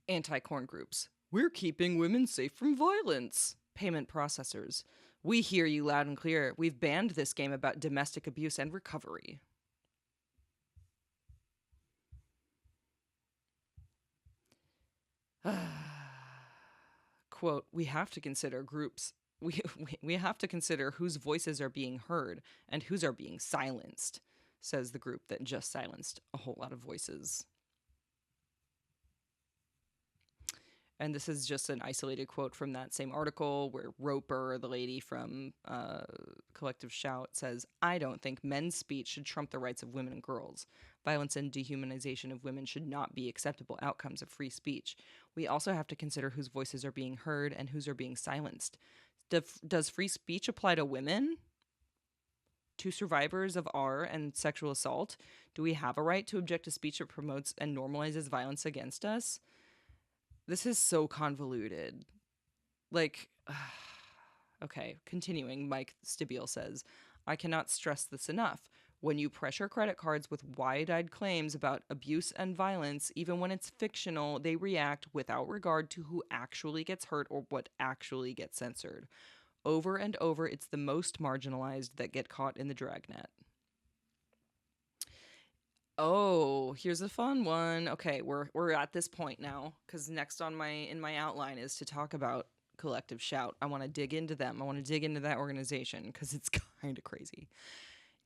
Anti-corn groups. We're keeping women safe from violence. Payment processors. We hear you loud and clear. We've banned this game about domestic abuse and recovery. Quote, we have to consider groups. We have to consider whose voices are being heard and whose are being silenced, says the group that just silenced a whole lot of voices. And this is just an isolated quote from that same article where Roper, the lady from Collective Shout, says, "I don't think men's speech should trump the rights of women and girls. Violence and dehumanization of women should not be acceptable outcomes of free speech. We also have to consider whose voices are being heard and whose are being silenced. Does free speech apply to women? To survivors of R and sexual assault? Do we have a right to object to speech that promotes and normalizes violence against us?" This is so convoluted. Like, okay, continuing, Mike Stabile says, "I cannot stress this enough. When you pressure credit cards with wide-eyed claims about abuse and violence, even when it's fictional, they react without regard to who actually gets hurt or what actually gets censored. Over and over, it's the most marginalized that get caught in the dragnet." Oh, here's a fun one. Okay, we're at this point now because next on my outline is to talk about Collective Shout. I want to dig into them. I want to dig into that organization because it's kind of crazy.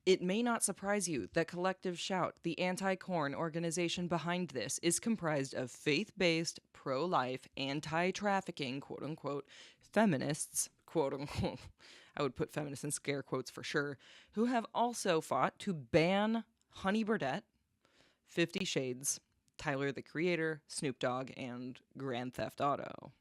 "It may not surprise you that Collective Shout, the anti-corn organization behind this, is comprised of faith-based, pro-life, anti-trafficking, quote-unquote, feminists, quote-unquote," I would put feminists in scare quotes for sure, "who have also fought to ban Honey Burdette, 50 Shades, Tyler the Creator, Snoop Dogg, and Grand Theft Auto."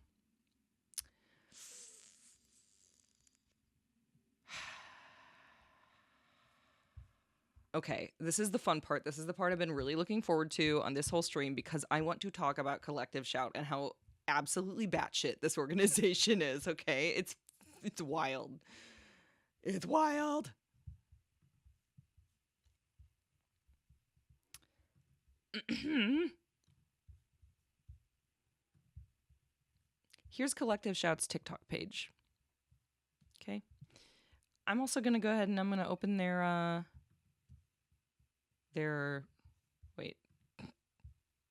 Okay, this is the fun part. This is the part I've been really looking forward to on this whole stream because I want to talk about Collective Shout and how absolutely batshit this organization is, okay? It's wild. It's wild. Here's Collective Shout's TikTok page. Okay. I'm also going to go ahead and I'm going to open their wait,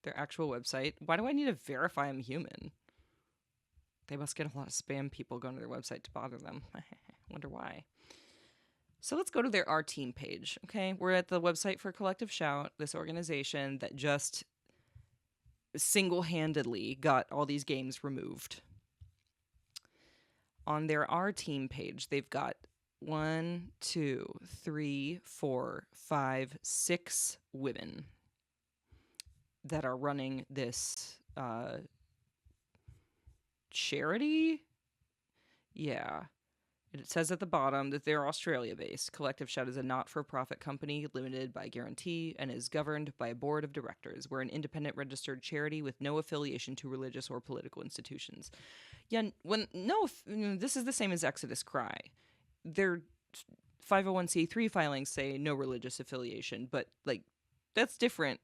their actual website. Why do I need to verify I'm human? They must get a lot of spam people going to their website to bother them. Wonder why. So let's go to their Our Team page. Okay, we're at the website for Collective Shout, this organization that just single-handedly got all these games removed. On their Our Team page, they've got 1, 2, 3, 4, 5, 6 women that are running this charity. Yeah. It says at the bottom that they're Australia-based. Collective Shout is a not-for-profit company limited by guarantee and is governed by a board of directors. We're an independent registered charity with no affiliation to religious or political institutions. Yeah, this is the same as Exodus Cry. Their 501c3 filings say no religious affiliation, but like that's different.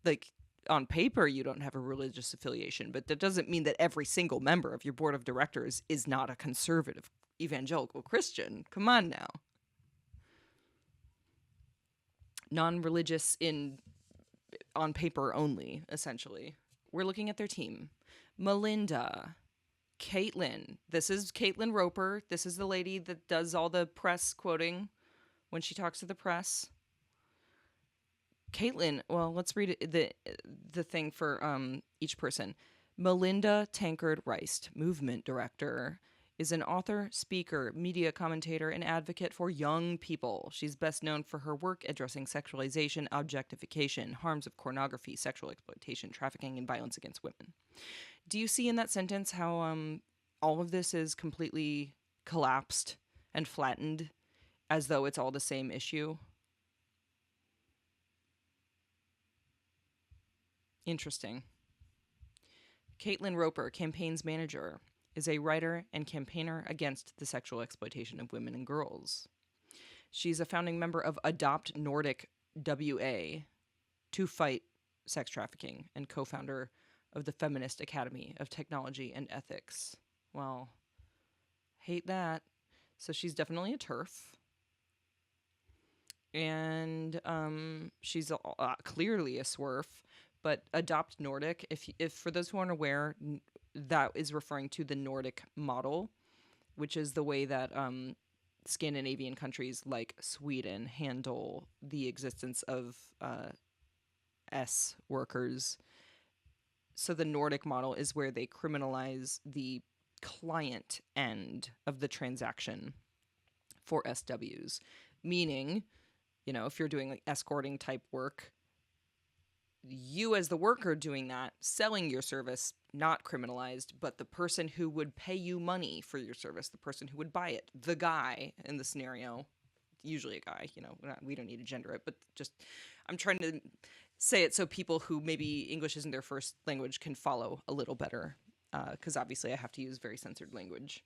Like on paper you don't have a religious affiliation, but that doesn't mean that every single member of your board of directors is not a conservative evangelical Christian. Come on now. Non-religious on paper only, essentially. We're looking at their team. Melinda, Caitlin. This is Caitlin Roper. This is the lady that does all the press quoting when she talks to the press. Caitlin, well, let's read the thing for each person. Melinda Tankard Rice, movement director, is an author, speaker, media commentator, and advocate for young people. She's best known for her work addressing sexualization, objectification, harms of pornography, sexual exploitation, trafficking, and violence against women. Do you see in that sentence how all of this is completely collapsed and flattened as though it's all the same issue? Interesting. Caitlin Roper, campaigns manager, is a writer and campaigner against the sexual exploitation of women and girls. She's a founding member of Adopt Nordic WA to fight sex trafficking and co-founder of the Feminist Academy of Technology and Ethics. Well, hate that. So she's definitely a TERF. And she's clearly a SWERF. But Adopt Nordic, if for those who aren't aware, that is referring to the Nordic model, which is the way that Scandinavian countries like Sweden handle the existence of S workers. So the Nordic model is where they criminalize the client end of the transaction for SWs, meaning, if you're doing like escorting type work, you as the worker doing that, selling your service, not criminalized, but the person who would pay you money for your service, the person who would buy it, the guy in the scenario, usually a guy, we don't need to gender it, but just I'm trying to say it so people who maybe English isn't their first language can follow a little better, because obviously I have to use very censored language.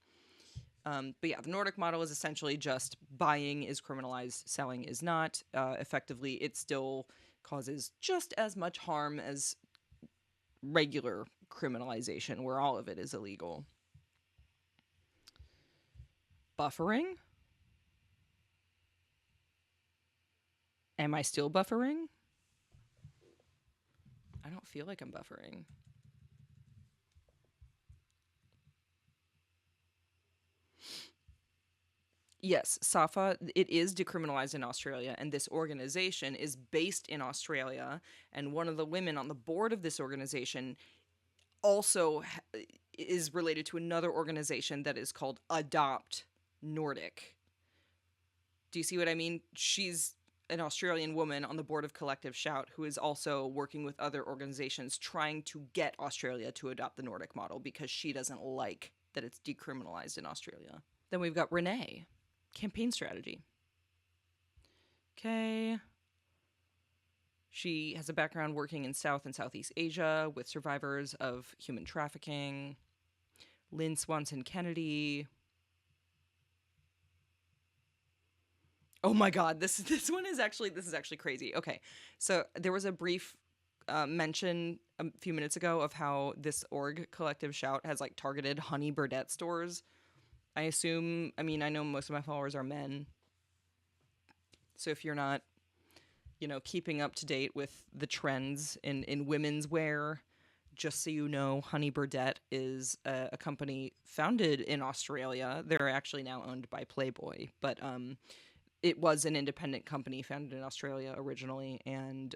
But yeah, the Nordic model is essentially just buying is criminalized, selling is not. Effectively, it still causes just as much harm as regular criminalization, where all of it is illegal. Buffering? Am I still buffering? I don't feel like I'm buffering. Yes, SAFA, it is decriminalized in Australia, and this organization is based in Australia, and one of the women on the board of this organization also is related to another organization that is called Adopt Nordic. Do you see what I mean? She's an Australian woman on the board of Collective Shout who is also working with other organizations trying to get Australia to adopt the Nordic model because she doesn't like that it's decriminalized in Australia. Then we've got Renee. Campaign strategy. Okay. She has a background working in South and Southeast Asia with survivors of human trafficking. Lynn Swanson Kennedy. Oh my God, this is actually crazy. Okay, so there was a brief mention a few minutes ago of how this org, Collective Shout, has like targeted Honey Burdette stores. I know most of my followers are men. So if you're not, keeping up to date with the trends in women's wear, just so you know, Honey Burdette is a company founded in Australia. They're actually now owned by Playboy, but it was an independent company founded in Australia originally and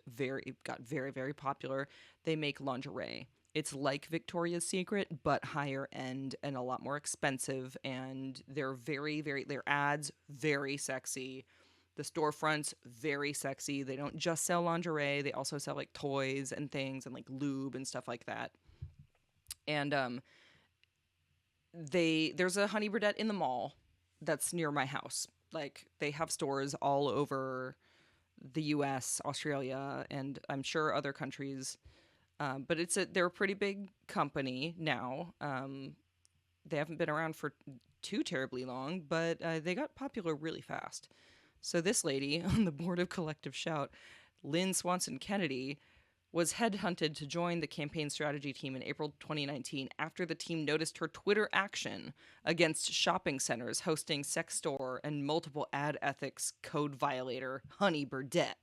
got very, very popular. They make lingerie. It's like Victoria's Secret, but higher end and a lot more expensive. And they're their ads, very sexy. The storefronts, very sexy. They don't just sell lingerie. They also sell like toys and things and like lube and stuff like that. And there's a Honey Burdette in the mall that's near my house. Like they have stores all over the US, Australia, and I'm sure other countries. But they're a pretty big company now. They haven't been around for too terribly long, but they got popular really fast. So this lady on the board of Collective Shout, Lynn Swanson Kennedy, was headhunted to join the campaign strategy team in April 2019 after the team noticed her Twitter action against shopping centers hosting sex store and multiple ad ethics code violator Honey Burdette.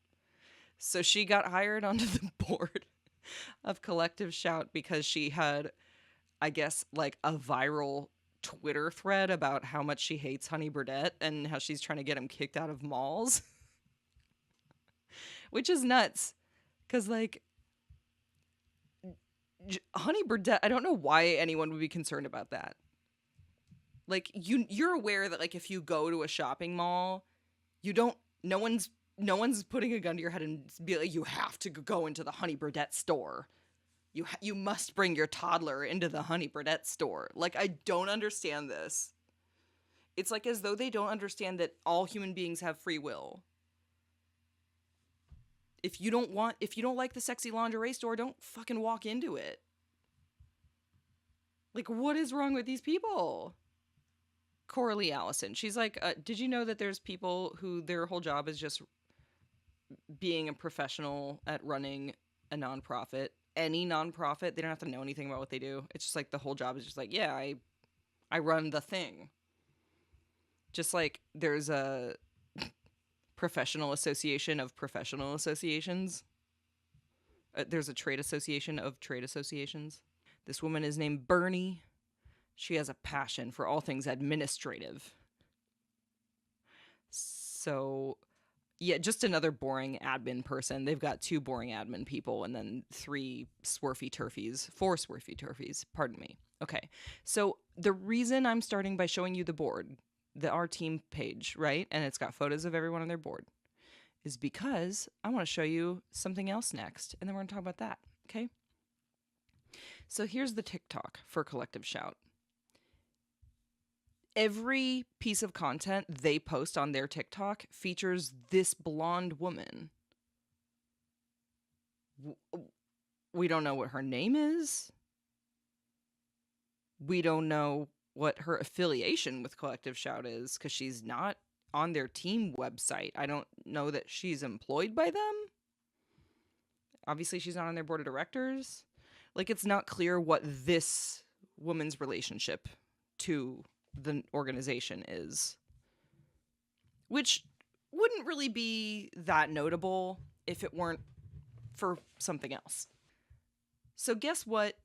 So she got hired onto the board of Collective Shout because she had, I guess, like a viral Twitter thread about how much she hates Honey Burdette and how she's trying to get him kicked out of malls. Which is nuts. Because, like, Honey Burdette, I don't know why anyone would be concerned about that. Like, you're aware that, like, if you go to a shopping mall, no one's putting a gun to your head and be like, you have to go into the Honey Burdette store. You must bring your toddler into the Honey Burdette store. Like, I don't understand this. It's like as though they don't understand that all human beings have free will. If you don't like the sexy lingerie store, don't fucking walk into it. Like, what is wrong with these people? Coralie Allison. She's like, did you know that there's people who their whole job is just being a professional at running a nonprofit? Any nonprofit, they don't have to know anything about what they do. It's just like the whole job is just like, yeah, I run the thing. Just like there's a professional association of professional associations. There's a trade association of trade associations. This woman is named Bernie. She has a passion for all things administrative. So Yeah, just another boring admin person. They've got two boring admin people and then three swarfy turfies, four swarfy turfies, pardon me. Okay. So the reason I'm starting by showing you the board, our team page, right? And it's got photos of everyone on their board, is because I want to show you something else next. And then we're going to talk about that. Okay. So here's the TikTok for Collective Shout. Every piece of content they post on their TikTok features this blonde woman. We don't know what her name is. We don't know what her affiliation with Collective Shout is because she's not on their team website. I don't know that she's employed by them. Obviously, she's not on their board of directors. Like, it's not clear what this woman's relationship to the organization is, which wouldn't really be that notable if it weren't for something else. So guess what?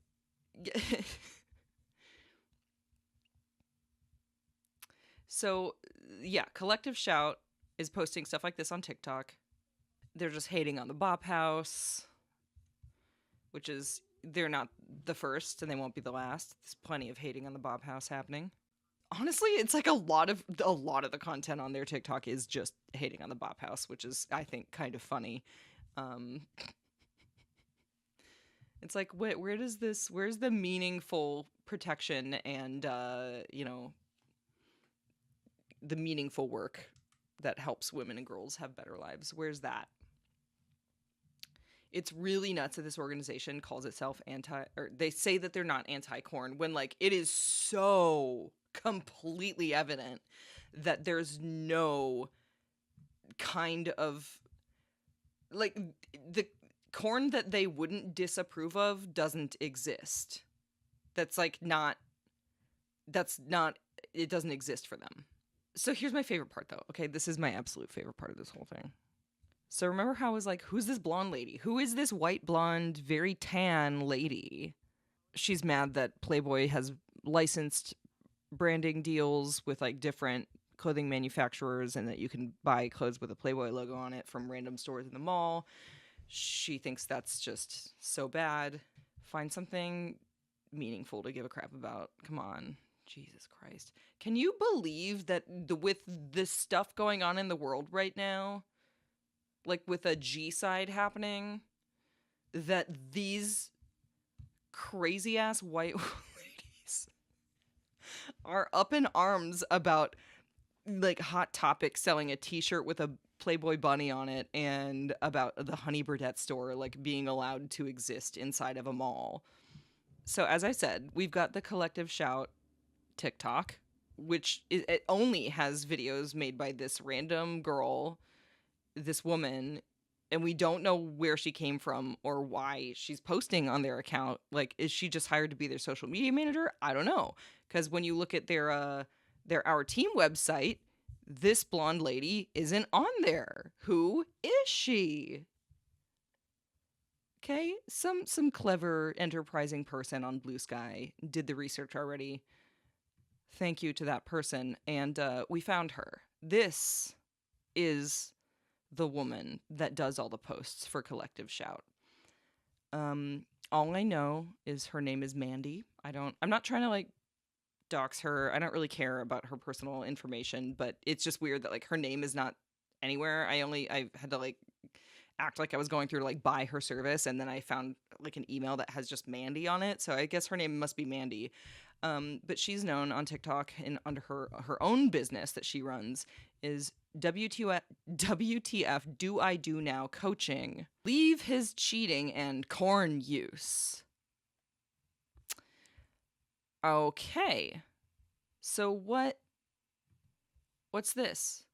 So yeah, Collective Shout is posting stuff like this on TikTok. They're just hating on the Bop House, which is, they're not the first and they won't be the last. There's plenty of hating on the Bop House happening. Honestly, it's like a lot of the content on their TikTok is just hating on the Bop House, which is, I think, kind of funny. It's like, where's the meaningful protection and the meaningful work that helps women and girls have better lives? Where's that? It's really nuts that this organization calls itself or they say that they're not anti-corn when, like, it is so completely evident that there's no kind of, like, the corn that they wouldn't disapprove of doesn't exist. That's like not, it doesn't exist for them. So here's my favorite part, though. Okay, this is my absolute favorite part of this whole thing. So remember how I was like, who's this blonde lady? Who is this white blonde, very tan lady? She's mad that Playboy has licensed branding deals with like different clothing manufacturers and that you can buy clothes with a Playboy logo on it from random stores in the mall. She thinks that's just so bad. Find something meaningful to give a crap about. Come on. Jesus Christ. Can you believe that with this stuff going on in the world right now, like with a G-side happening, that these crazy ass white ladies are up in arms about like Hot Topic selling a t-shirt with a Playboy bunny on it and about the Honey Burdette store like being allowed to exist inside of a mall. So as I said, we've got the Collective Shout TikTok, which it only has videos made by this random girl, this woman, and we don't know where she came from or why she's posting on their account. Like, is she just hired to be their social media manager? I don't know. Because when you look at their Our Team website, this blonde lady isn't on there. Who is she? Okay, some clever, enterprising person on Blue Sky did the research already. Thank you to that person, and we found her. This is the woman that does all the posts for Collective Shout. All I know is her name is Mandy. I'm not trying to like dox her. I don't really care about her personal information, but it's just weird that like her name is not anywhere. I had to like act like I was going through to like buy her service, and then I found like an email that has just Mandy on it. So I guess her name must be Mandy. But she's known on TikTok and under her own business that she runs is WTF Do I Do Now Coaching. Leave his cheating and corn use. Okay. So what's this?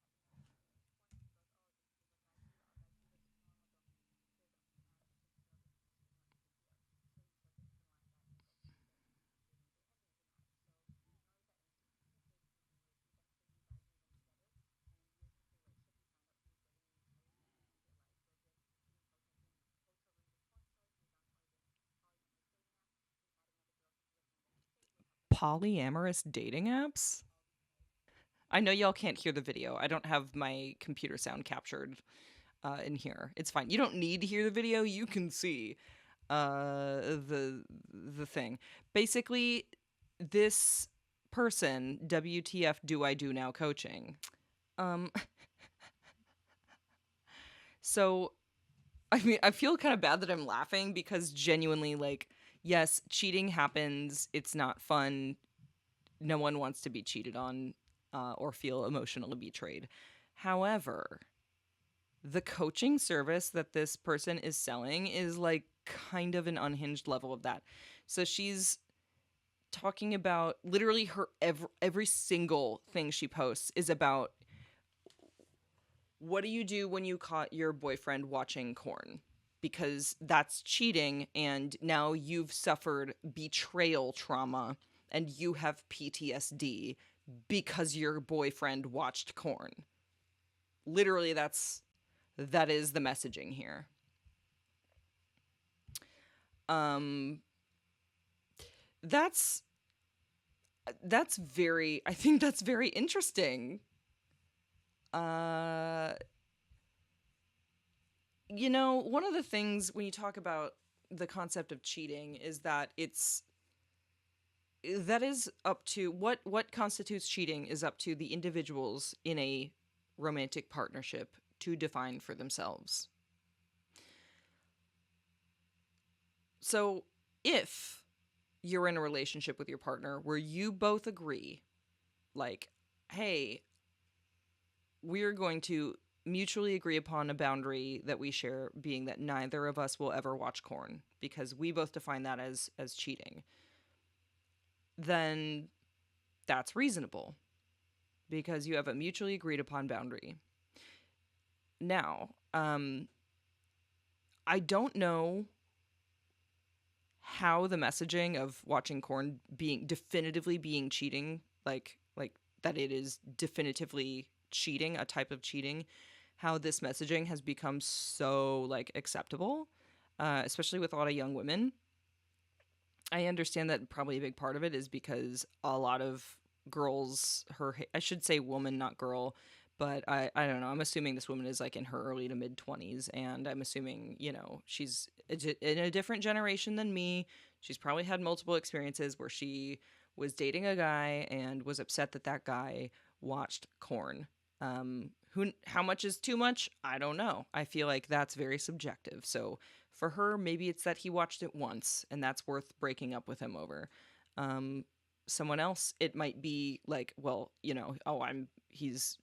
Polyamorous dating apps? I know y'all can't hear the video. I don't have my computer sound captured in here. It's fine. You don't need to hear the video. You can see the thing. Basically, this person, WTF do I do now coaching. Um so I mean, I feel kind of bad that I'm laughing because genuinely, like, yes, cheating happens. It's not fun. No one wants to be cheated on or feel emotionally betrayed. However, the coaching service that this person is selling is like kind of an unhinged level of that. So she's talking about literally her every single thing she posts is about what do you do when you caught your boyfriend watching porn? Because that's cheating, and now you've suffered betrayal trauma and you have PTSD because your boyfriend watched porn. Literally, that is the messaging here. Um, that's very. I think that's very interesting. Uh, one of the things when you talk about the concept of cheating is that that is up to what constitutes cheating is up to the individuals in a romantic partnership to define for themselves. So, if you're in a relationship with your partner where you both agree, like, hey, we're going to mutually agree upon a boundary that we share, being that neither of us will ever watch porn because we both define that as cheating, then that's reasonable because you have a mutually agreed upon boundary. Now, I don't know how the messaging of watching porn definitively being cheating, like that it is definitively cheating, a type of cheating, how this messaging has become so like acceptable, especially with a lot of young women. I understand that probably a big part of it is because a lot of girls, I should say woman, not girl, but I don't know. I'm assuming this woman is like in her early to mid 20s, and I'm assuming, she's in a different generation than me. She's probably had multiple experiences where she was dating a guy and was upset that that guy watched corn. How much is too much? I don't know. I feel like that's very subjective. So for her, maybe it's that he watched it once and that's worth breaking up with him over. Someone else, it might be like, well, he's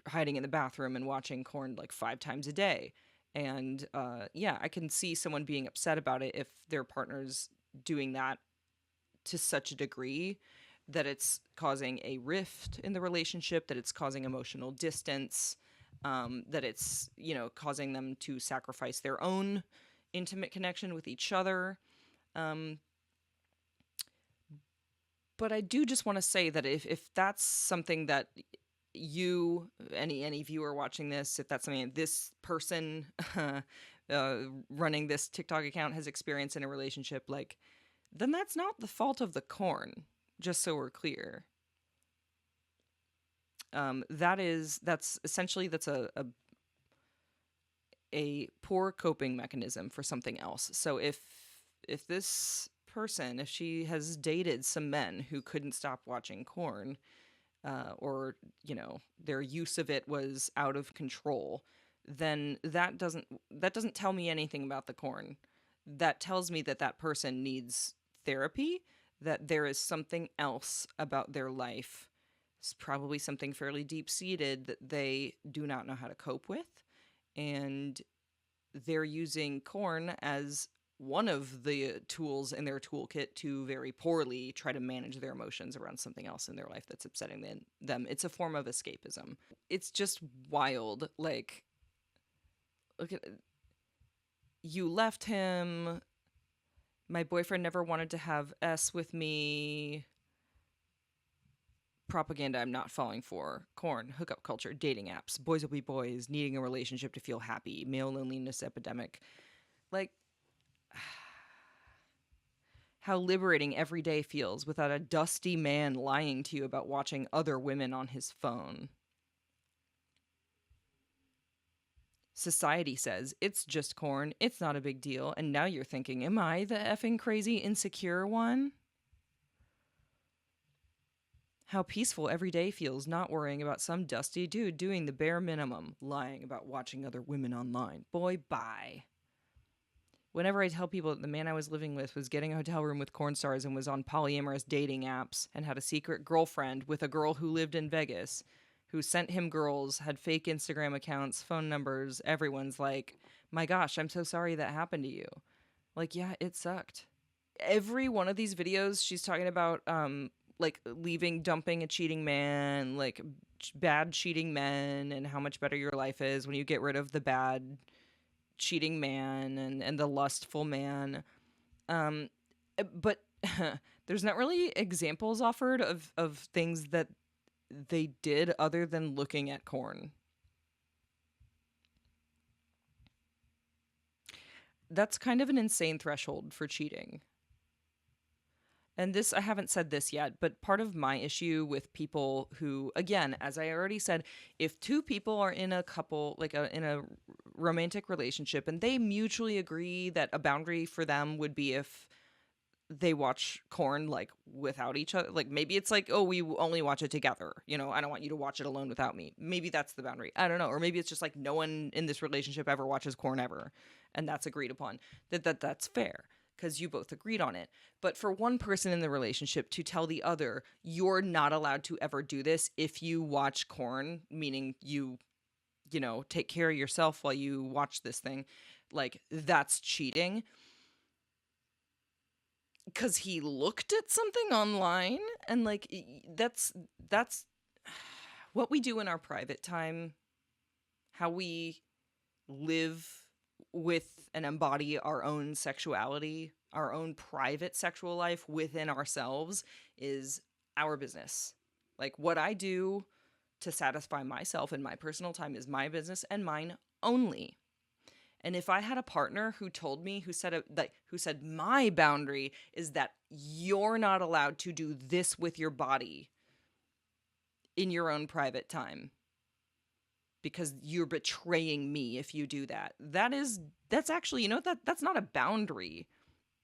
hiding in the bathroom and watching corn like 5 times a day. And yeah, I can see someone being upset about it if their partner's doing that to such a degree that it's causing a rift in the relationship, that it's causing emotional distance, that it's, causing them to sacrifice their own intimate connection with each other. But I do just want to say that if that's something that any viewer watching this, if that's something that this person running this TikTok account has experienced in a relationship, like, then that's not the fault of the corn, just so we're clear. That's essentially a poor coping mechanism for something else. So if this person, if she has dated some men who couldn't stop watching corn, or their use of it was out of control, then that doesn't tell me anything about the corn. That tells me that that person needs therapy, that there is something else about their life. It's probably something fairly deep-seated that they do not know how to cope with, and they're using corn as one of the tools in their toolkit to very poorly try to manage their emotions around something else in their life that's upsetting them. It's a form of escapism. It's just wild. Like, look at, you left him. My boyfriend never wanted to have S with me. Propaganda I'm not falling for. Corn, hookup culture, dating apps, boys will be boys, needing a relationship to feel happy, male loneliness epidemic. Like, How liberating every day feels without a dusty man lying to you about watching other women on his phone. Society says it's just corn, it's not a big deal, and now you're thinking, am I the effing crazy, insecure one? How peaceful every day feels not worrying about some dusty dude doing the bare minimum, lying about watching other women online. Boy, bye. Whenever I tell people that the man I was living with was getting a hotel room with corn stars and was on polyamorous dating apps and had a secret girlfriend with a girl who lived in Vegas, who sent him girls, had fake Instagram accounts, phone numbers, everyone's like, my gosh, I'm so sorry that happened to you. Like, yeah, it sucked. Every one of these videos, she's talking about, like, dumping a cheating man, like, bad cheating men, and how much better your life is when you get rid of the bad cheating man and the lustful man. But there's not really examples offered of things that they did other than looking at corn. That's kind of an insane threshold for cheating. And this, I haven't said this yet, but part of my issue with people who, again, as I already said, if two people are in a couple, like in a romantic relationship, and they mutually agree that a boundary for them would be if they watch corn, like, without each other. Like, maybe it's like, oh, we only watch it together. You know, I don't want you to watch it alone without me. Maybe that's the boundary. I don't know. Or maybe it's just like no one in this relationship ever watches corn ever. And that's agreed upon. That's fair because you both agreed on it. But for one person in the relationship to tell the other, you're not allowed to ever do this if you watch corn, meaning you know, take care of yourself while you watch this thing, like, that's cheating. Because he looked at something online, and like, that's what we do in our private time, how we live with and embody our own sexuality, our own private sexual life within ourselves is our business. Like, what I do to satisfy myself in my personal time is my business and mine only. And if I had a partner who told me, who said my boundary is that you're not allowed to do this with your body in your own private time because you're betraying me if you do that. That's actually, you know, that's not a boundary.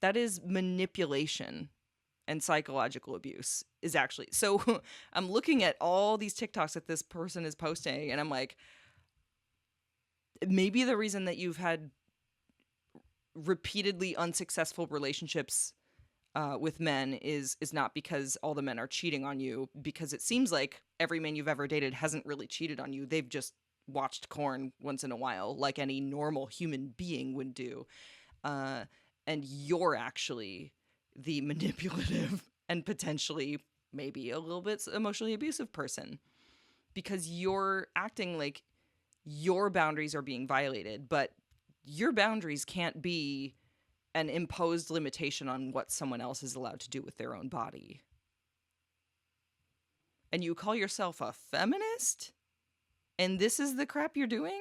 That is manipulation and psychological abuse is actually. So I'm looking at all these TikToks that this person is posting, and I'm like, maybe the reason that you've had repeatedly unsuccessful relationships with men is not because all the men are cheating on you, because it seems like every man you've ever dated hasn't really cheated on you. They've just watched corn once in a while, like any normal human being would do. And you're actually the manipulative and potentially maybe a little bit emotionally abusive person, because you're acting like your boundaries are being violated, but your boundaries can't be an imposed limitation on what someone else is allowed to do with their own body. And you call yourself a feminist? And this is the crap you're doing?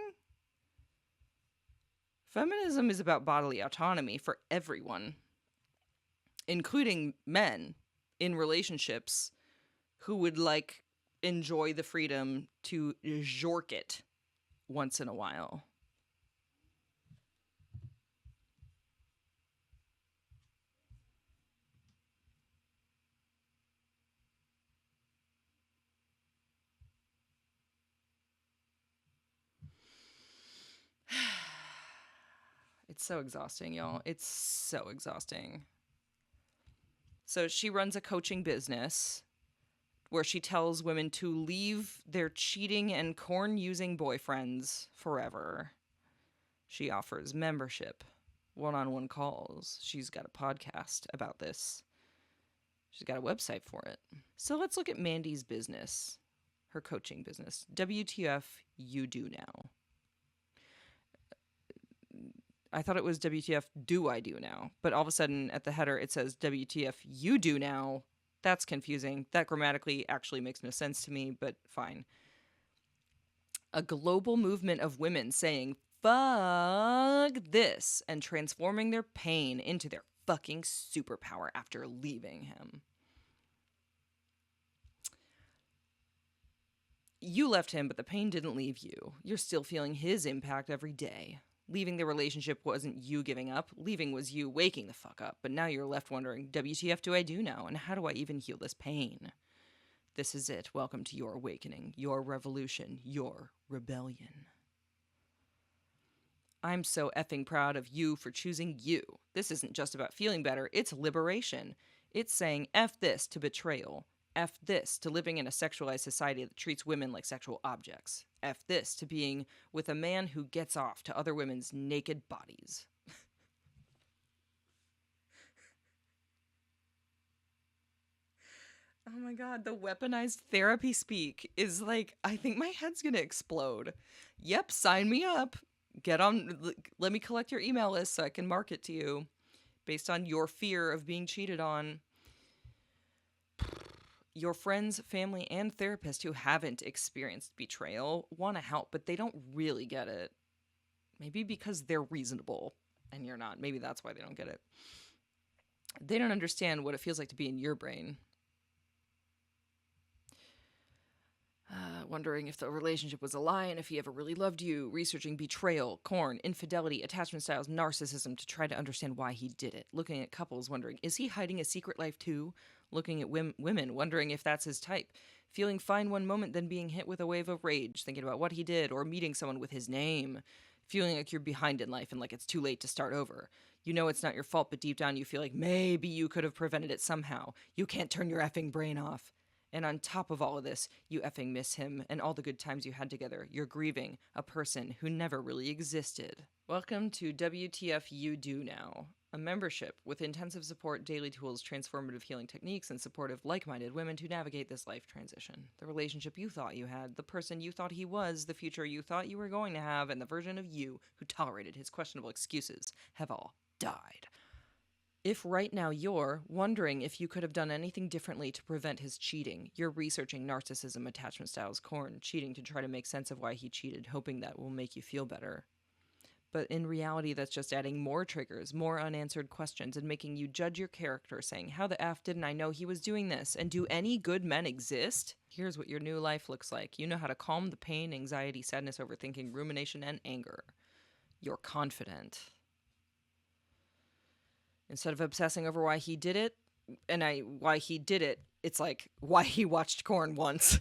Feminism is about bodily autonomy for everyone, including men in relationships who would like enjoy the freedom to jork it once in a while. It's so exhausting, y'all. It's so exhausting. So she runs a coaching business where she tells women to leave their cheating and corn-using boyfriends forever. She offers membership, one-on-one calls. She's got a podcast about this. She's got a website for it. So let's look at Mandy's business, her coaching business. WTF you do now. I thought it was WTF do I do now, but all of a sudden at the header it says WTF you do now. That's confusing. That grammatically actually makes no sense to me, but fine. A global movement of women saying fuck this and transforming their pain into their fucking superpower after leaving him. You left him, but the pain didn't leave you. You're still feeling his impact every day. Leaving the relationship wasn't you giving up. Leaving was you waking the fuck up. But now you're left wondering, WTF do I do now? And how do I even heal this pain? This is it. Welcome to your awakening, your revolution, your rebellion. I'm so effing proud of you for choosing you. This isn't just about feeling better, it's liberation. It's saying F this to betrayal. F this to living in a sexualized society that treats women like sexual objects. F this to being with a man who gets off to other women's naked bodies. Oh my god, the weaponized therapy speak is like, I think my head's gonna explode. Yep, sign me up. Get on, let me collect your email list so I can market to you based on your fear of being cheated on. Your friends, family, and therapist who haven't experienced betrayal want to help, but they don't really get it. Maybe because they're reasonable and you're not. Maybe that's why they don't get it. They don't understand what it feels like to be in your brain. Wondering if the relationship was a lie and if he ever really loved you. Researching betrayal, corn, infidelity, attachment styles, narcissism to try to understand why he did it. Looking at couples, wondering, is he hiding a secret life too? Looking at women, wondering if that's his type. Feeling fine one moment, then being hit with a wave of rage, thinking about what he did, or meeting someone with his name. Feeling like you're behind in life and like it's too late to start over. You know it's not your fault, but deep down you feel like maybe you could have prevented it somehow. You can't turn your effing brain off. And on top of all of this, you effing miss him and all the good times you had together. You're grieving a person who never really existed. Welcome to WTF You Do Now, a membership with intensive support, daily tools, transformative healing techniques, and supportive like-minded women to navigate this life transition. The relationship you thought you had, the person you thought he was, the future you thought you were going to have, and the version of you who tolerated his questionable excuses have all died. If right now you're wondering if you could have done anything differently to prevent his cheating, you're researching narcissism, attachment styles, corn, cheating to try to make sense of why he cheated, hoping that will make you feel better. But in reality, that's just adding more triggers, more unanswered questions, and making you judge your character, saying, how the F didn't I know he was doing this? And do any good men exist? Here's what your new life looks like. You know how to calm the pain, anxiety, sadness, overthinking, rumination, and anger. You're confident. Instead of obsessing over why he did it, it's like why he watched corn once.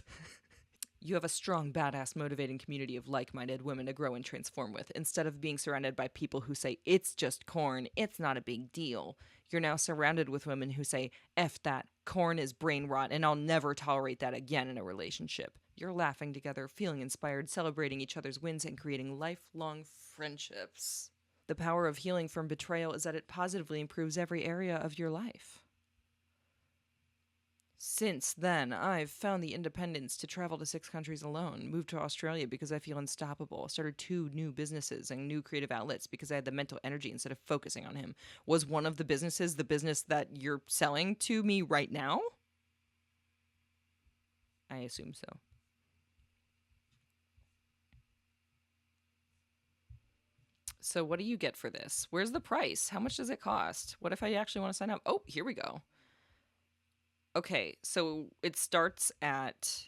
You have a strong, badass, motivating community of like-minded women to grow and transform with. Instead of being surrounded by people who say, it's just corn, it's not a big deal. You're now surrounded with women who say, F that, corn is brain rot, and I'll never tolerate that again in a relationship. You're laughing together, feeling inspired, celebrating each other's wins, and creating lifelong friendships. The power of healing from betrayal is that it positively improves every area of your life. Since then, I've found the independence to travel to 6 countries alone, moved to Australia because I feel unstoppable, started 2 new businesses and new creative outlets because I had the mental energy instead of focusing on him. Was one of the businesses the business that you're selling to me right now? I assume so. So what do you get for this? Where's the price? How much does it cost? What if I actually want to sign up? Oh, here we go. Okay, so it starts at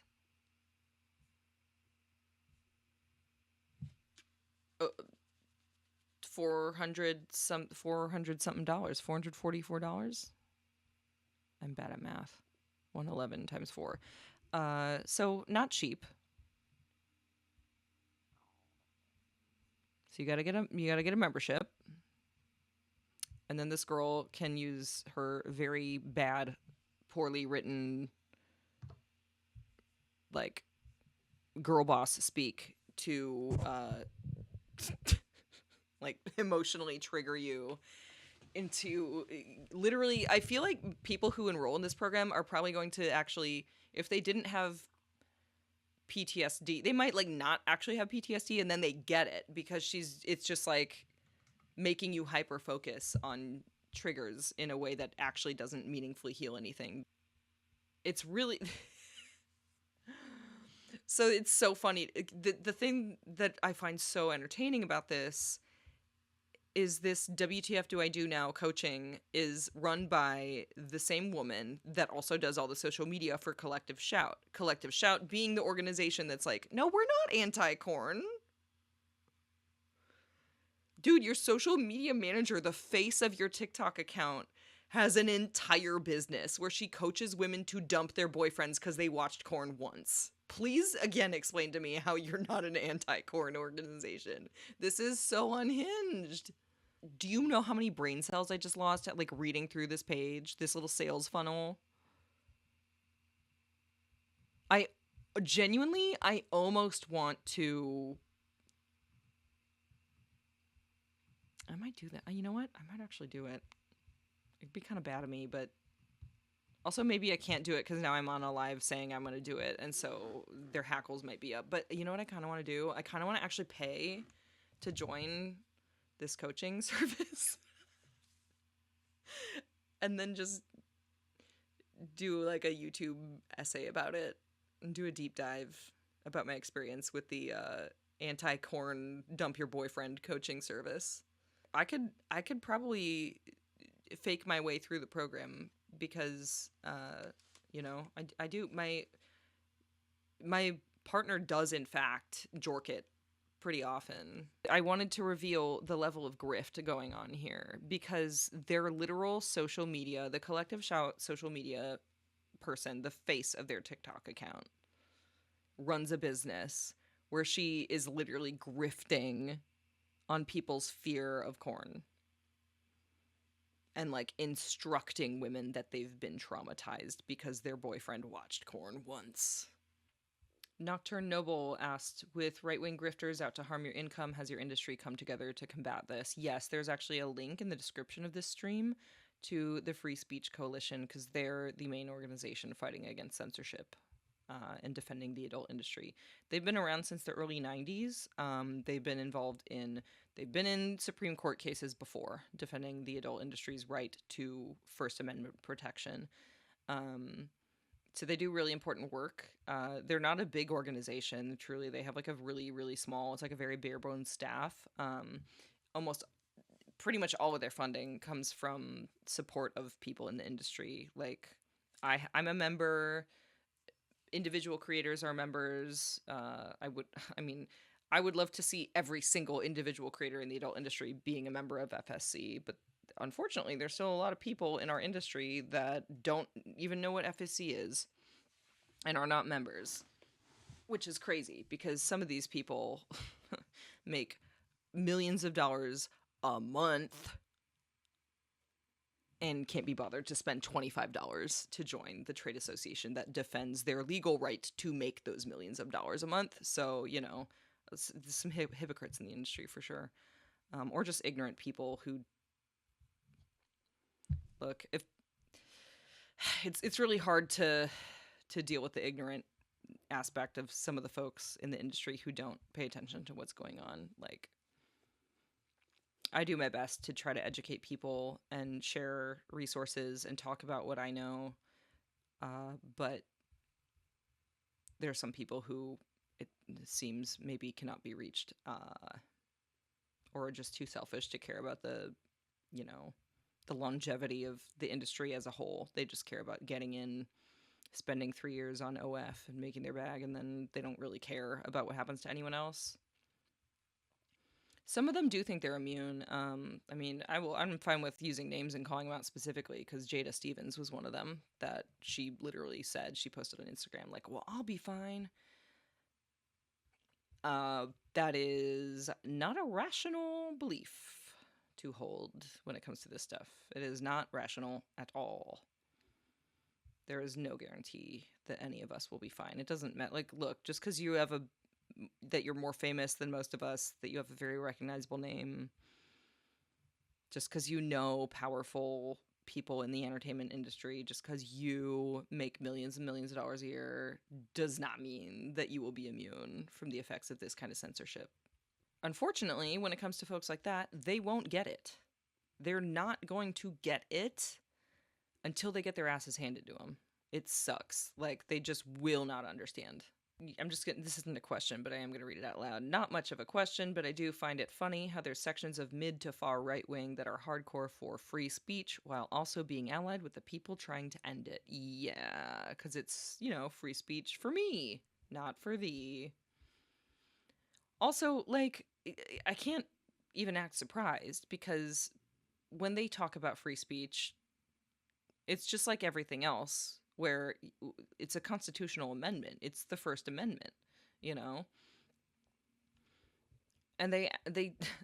$400 something dollars, $444. I'm bad at math. 111 times 4. So not cheap. So you gotta get a membership, and then this girl can use her very bad, poorly written, like, girl boss speak to like emotionally trigger you into literally. I feel like people who enroll in this program are probably going to actually, if they didn't have PTSD, they might like not actually have PTSD, and then they get it because it's just like making you hyper focus on triggers in a way that actually doesn't meaningfully heal anything. It's really so it's so funny. The thing that I find so entertaining about this is this WTF Do I Do Now coaching is run by the same woman that also does all the social media for Collective Shout. Collective Shout being the organization that's like, no, we're not anti-corn. Dude, your social media manager, the face of your TikTok account, has an entire business where she coaches women to dump their boyfriends because they watched corn once. Please, again, explain to me how you're not an anti-corn organization. This is so unhinged. Do you know how many brain cells I just lost at like reading through this page, this little sales funnel? I genuinely, I almost want to. I might do that. You know what? I might actually do it. It'd be kind of bad of me, but also maybe I can't do it because now I'm on a live saying I'm going to do it, and so their hackles might be up. But you know what I kind of want to do? I kind of want to actually pay to join this coaching service and then just do like a YouTube essay about it and do a deep dive about my experience with the anti-corn dump your boyfriend coaching service. I could probably fake my way through the program because I do my partner does in fact jork it pretty often. I wanted to reveal the level of grift going on here because their literal social media, the Collective Shout social media person, the face of their TikTok account, runs a business where she is literally grifting on people's fear of corn and like instructing women that they've been traumatized because their boyfriend watched corn once. Nocturne Noble asked, with right-wing grifters out to harm your income, has your industry come together to combat this? Yes, there's actually a link in the description of this stream to the Free Speech Coalition because they're the main organization fighting against censorship and defending the adult industry. They've been around since the early 90s. They've been in Supreme Court cases before defending the adult industry's right to First Amendment protection. So they do really important work. They're not a big organization, truly. They have like a really, really small, it's like a very bare bones staff. Almost pretty much all of their funding comes from support of people in the industry. Like I'm a member, individual creators are members. I would love to see every single individual creator in the adult industry being a member of FSC, but unfortunately, there's still a lot of people in our industry that don't even know what FSC is and are not members, which is crazy because some of these people make millions of dollars a month and can't be bothered to spend $25 to join the trade association that defends their legal right to make those millions of dollars a month. So, there's some hypocrites in the industry for sure. Or just ignorant people who look, if it's really hard to deal with the ignorant aspect of some of the folks in the industry who don't pay attention to what's going on. Like, I do my best to try to educate people and share resources and talk about what I know. But there are some people who it seems maybe cannot be reached, or are just too selfish to care about the longevity of the industry as a whole. They just care about getting in, spending 3 years on OF and making their bag, and then they don't really care about what happens to anyone else. Some of them do think they're immune. I'm fine with using names and calling them out specifically because Jada Stevens was one of them that she literally said, she posted on Instagram, like, well, I'll be fine. That is not a rational belief to hold when it comes to this stuff. It is not rational at all. There is no guarantee that any of us will be fine. It doesn't matter. Like, look, just because you have that you're more famous than most of us, that you have a very recognizable name, just because powerful people in the entertainment industry, just because you make millions and millions of dollars a year, does not mean that you will be immune from the effects of this kind of censorship. Unfortunately, when it comes to folks like that, they won't get it. They're not going to get it until they get their asses handed to them. It sucks. Like, they just will not understand. I'm just gonna, this isn't a question, but I am going to read it out loud. Not much of a question, but I do find it funny how there's sections of mid to far right wing that are hardcore for free speech while also being allied with the people trying to end it. Yeah, because it's, free speech for me, not for thee. Also, like, I can't even act surprised because when they talk about free speech, it's just like everything else where it's a constitutional amendment. It's the First Amendment, you know? And they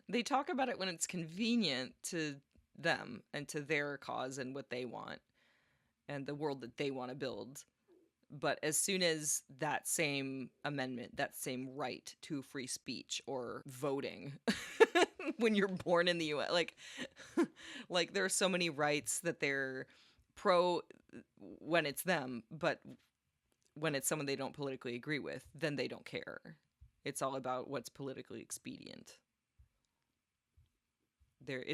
they talk about it when it's convenient to them and to their cause and what they want and the world that they want to build. But as soon as that same amendment, that same right to free speech or voting, when you're born in the US, like there are so many rights that they're pro when it's them, but when it's someone they don't politically agree with, then they don't care. It's all about what's politically expedient. They're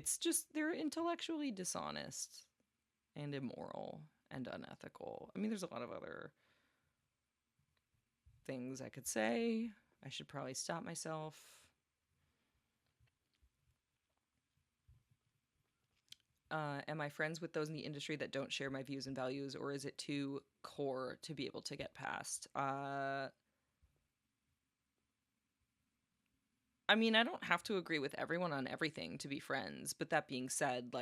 intellectually dishonest and immoral and unethical. I mean, there's a lot of other things I could say. I should probably stop myself. Am I friends with those in the industry that don't share my views and values, or is it too core to be able to get past? I mean, I don't have to agree with everyone on everything to be friends, but that being said,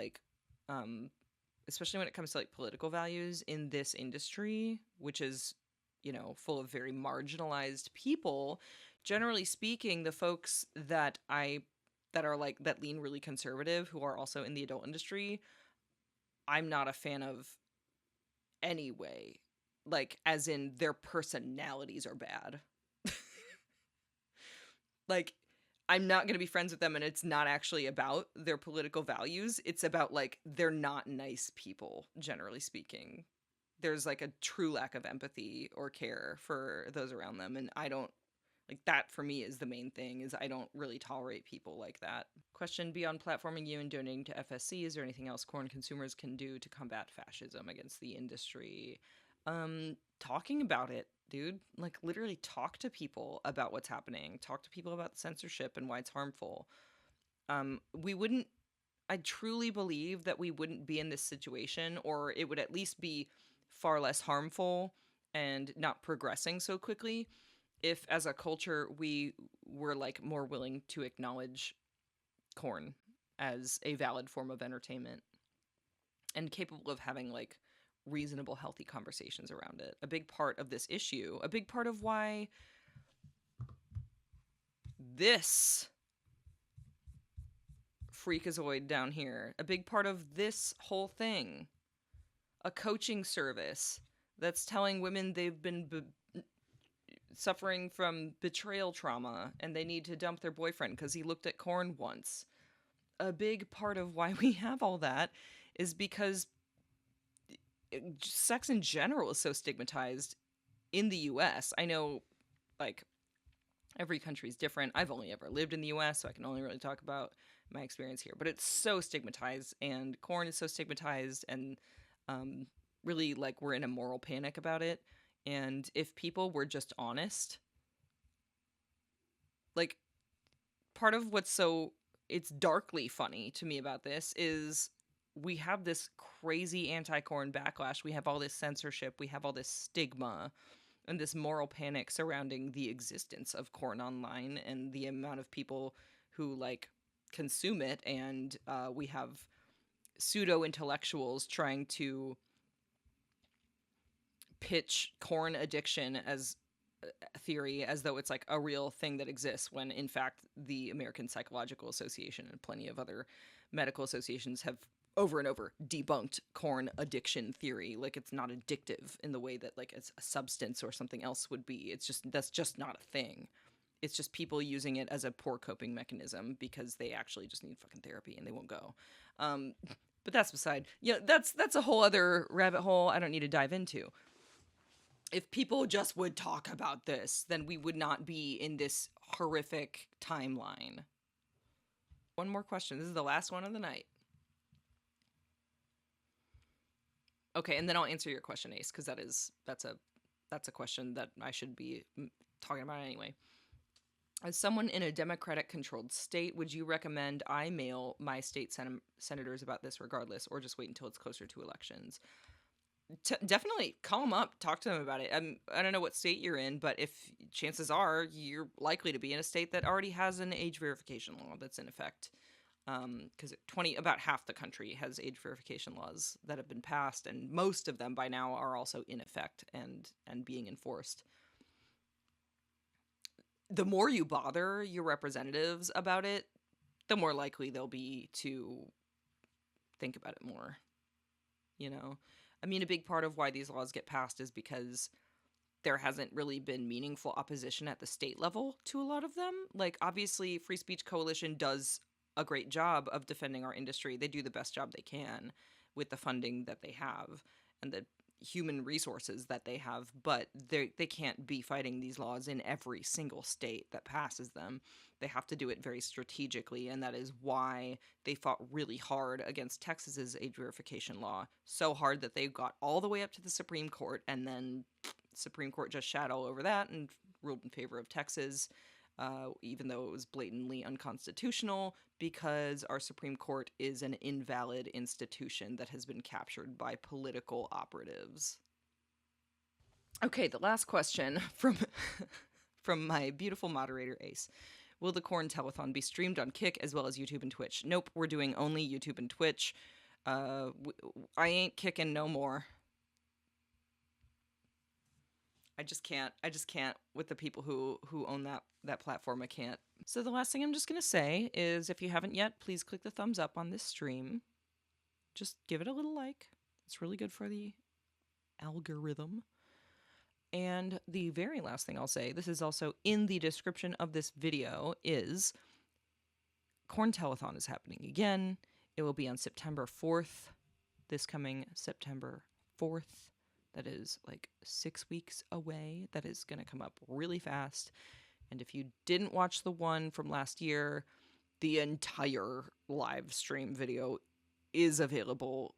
um, especially when it comes to like political values in this industry, which is, full of very marginalized people, generally speaking, the folks that are like that lean really conservative who are also in the adult industry, I'm not a fan of anyway. Like as in their personalities are bad. Like I'm not going to be friends with them and it's not actually about their political values. It's about like they're not nice people generally speaking. There's like a true lack of empathy or care for those around them and I don't like that for me is the main thing is I don't really tolerate people like that. Question beyond platforming you and donating to FSC, is there anything else corn consumers can do to combat fascism against the industry? Talking about it, dude. Like literally talk to people about what's happening. Talk to people about censorship and why it's harmful. We wouldn't I truly believe that we wouldn't be in this situation, or it would at least be far less harmful and not progressing so quickly if as a culture we were like more willing to acknowledge corn as a valid form of entertainment and capable of having like reasonable healthy conversations around it. A big part of this issue, a big part of why this freakazoid down here, a big part of this whole thing, a coaching service that's telling women they've been suffering from betrayal trauma and they need to dump their boyfriend because he looked at corn once. A big part of why we have all that is because sex in general is so stigmatized in the US. I know, like, every country is different. I've only ever lived in the US, so I can only really talk about my experience here. But it's so stigmatized, and corn is so stigmatized, and really, like, we're in a moral panic about it. And if people were just honest, like, part of what's so it's darkly funny to me about this is we have this crazy anti-corn backlash. We have all this censorship. We have all this stigma and this moral panic surrounding the existence of corn online and the amount of people who like consume it. And we have pseudo intellectuals trying to pitch corn addiction as a theory as though it's like a real thing that exists, when in fact the American Psychological Association and plenty of other medical associations have over and over debunked corn addiction theory. Like it's not addictive in the way that like it's a substance or something else would be. It's just that's just not a thing. It's just people using it as a poor coping mechanism because they actually just need fucking therapy and they won't go. But that's beside, that's a whole other rabbit hole I don't need to dive into. If people just would talk about this, then we would not be in this horrific timeline. One more question. This is the last one of the night. Okay, and then I'll answer your question, Ace, because that's a question that I should be talking about it anyway. As someone in a Democratic-controlled state, would you recommend I mail my state senators about this regardless, or just wait until it's closer to elections? Definitely call them up, talk to them about it. I don't know what state you're in, but if chances are you're likely to be in a state that already has an age verification law that's in effect, because about half the country has age verification laws that have been passed, and most of them by now are also in effect and being enforced. The more you bother your representatives about it, the more likely they'll be to think about it more. You know, I mean, a big part of why these laws get passed is because there hasn't really been meaningful opposition at the state level to a lot of them. Like, obviously, Free Speech Coalition does a great job of defending our industry. They do the best job they can with the funding that they have and the human resources that they have, but they can't be fighting these laws in every single state that passes them. They have to do it very strategically, and that is why they fought really hard against Texas's age verification law. So hard that they got all the way up to the Supreme Court, and then Supreme Court just shat all over that and ruled in favor of Texas, even though it was blatantly unconstitutional, because our Supreme Court is an invalid institution that has been captured by political operatives. Okay, the last question from my beautiful moderator, Ace. Will the Corn Telethon be streamed on Kick as well as YouTube and Twitch? Nope, we're doing only YouTube and Twitch. I ain't kicking no more. I just can't with the people who own that platform. I can't. So the last thing I'm just going to say is, if you haven't yet, please click the thumbs up on this stream. Just give it a little like. It's really good for the algorithm. And the very last thing I'll say, this is also in the description of this video, is Corn Telethon is happening again. It will be on September 4th, this coming September 4th. That is like 6 weeks away. That is going to come up really fast. And if you didn't watch the one from last year, the entire live stream video is available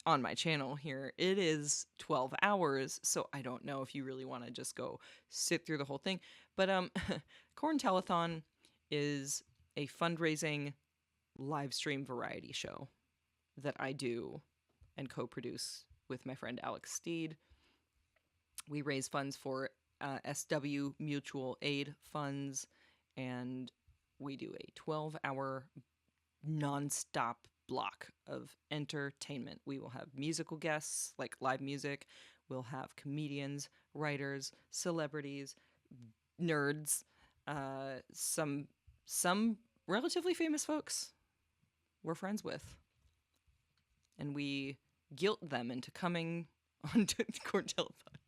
on my channel here. It is 12 hours, so I don't know if you really want to just go sit through the whole thing. But Corn Telethon is a fundraising live stream variety show that I do and co-produce with my friend Alex Steed. We raise funds for SW Mutual Aid Funds, and we do a 12-hour non-stop block of entertainment. We will have musical guests, like live music. We'll have comedians, writers, celebrities, nerds, some relatively famous folks we're friends with. And we guilt them into coming onto the Corn Telethon.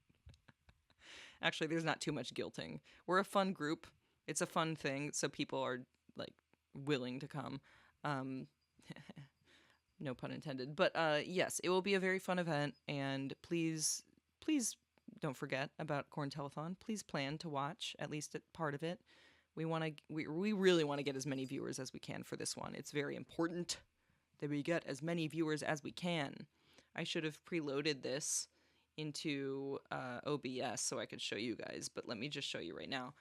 Actually, there's not too much guilting. We're a fun group. It's a fun thing, so people are, like, willing to come. No pun intended. But, yes, it will be a very fun event, and please don't forget about Corn Telethon. Please plan to watch at least a part of it. We really want to get as many viewers as we can for this one. It's very important that we get as many viewers as we can. I should have preloaded this into OBS so I could show you guys, but let me just show you right now,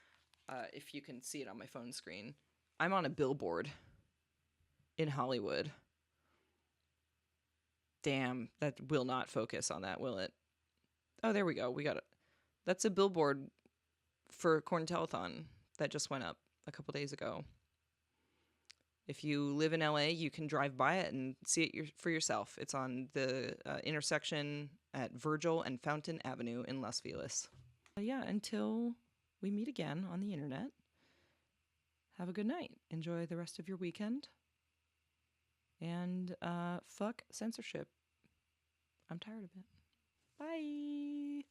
if you can see it on my phone screen. I'm on a billboard in Hollywood. Damn, that will not focus on that, will it? Oh, there we go. We got it. That's a billboard for Corn Telethon that just went up a couple days ago. If you live in LA, you can drive by it and see it for yourself. It's on the intersection at Virgil and Fountain Avenue in Los Feliz. Yeah, until we meet again on the internet, have a good night. Enjoy the rest of your weekend. And fuck censorship. I'm tired of it. Bye.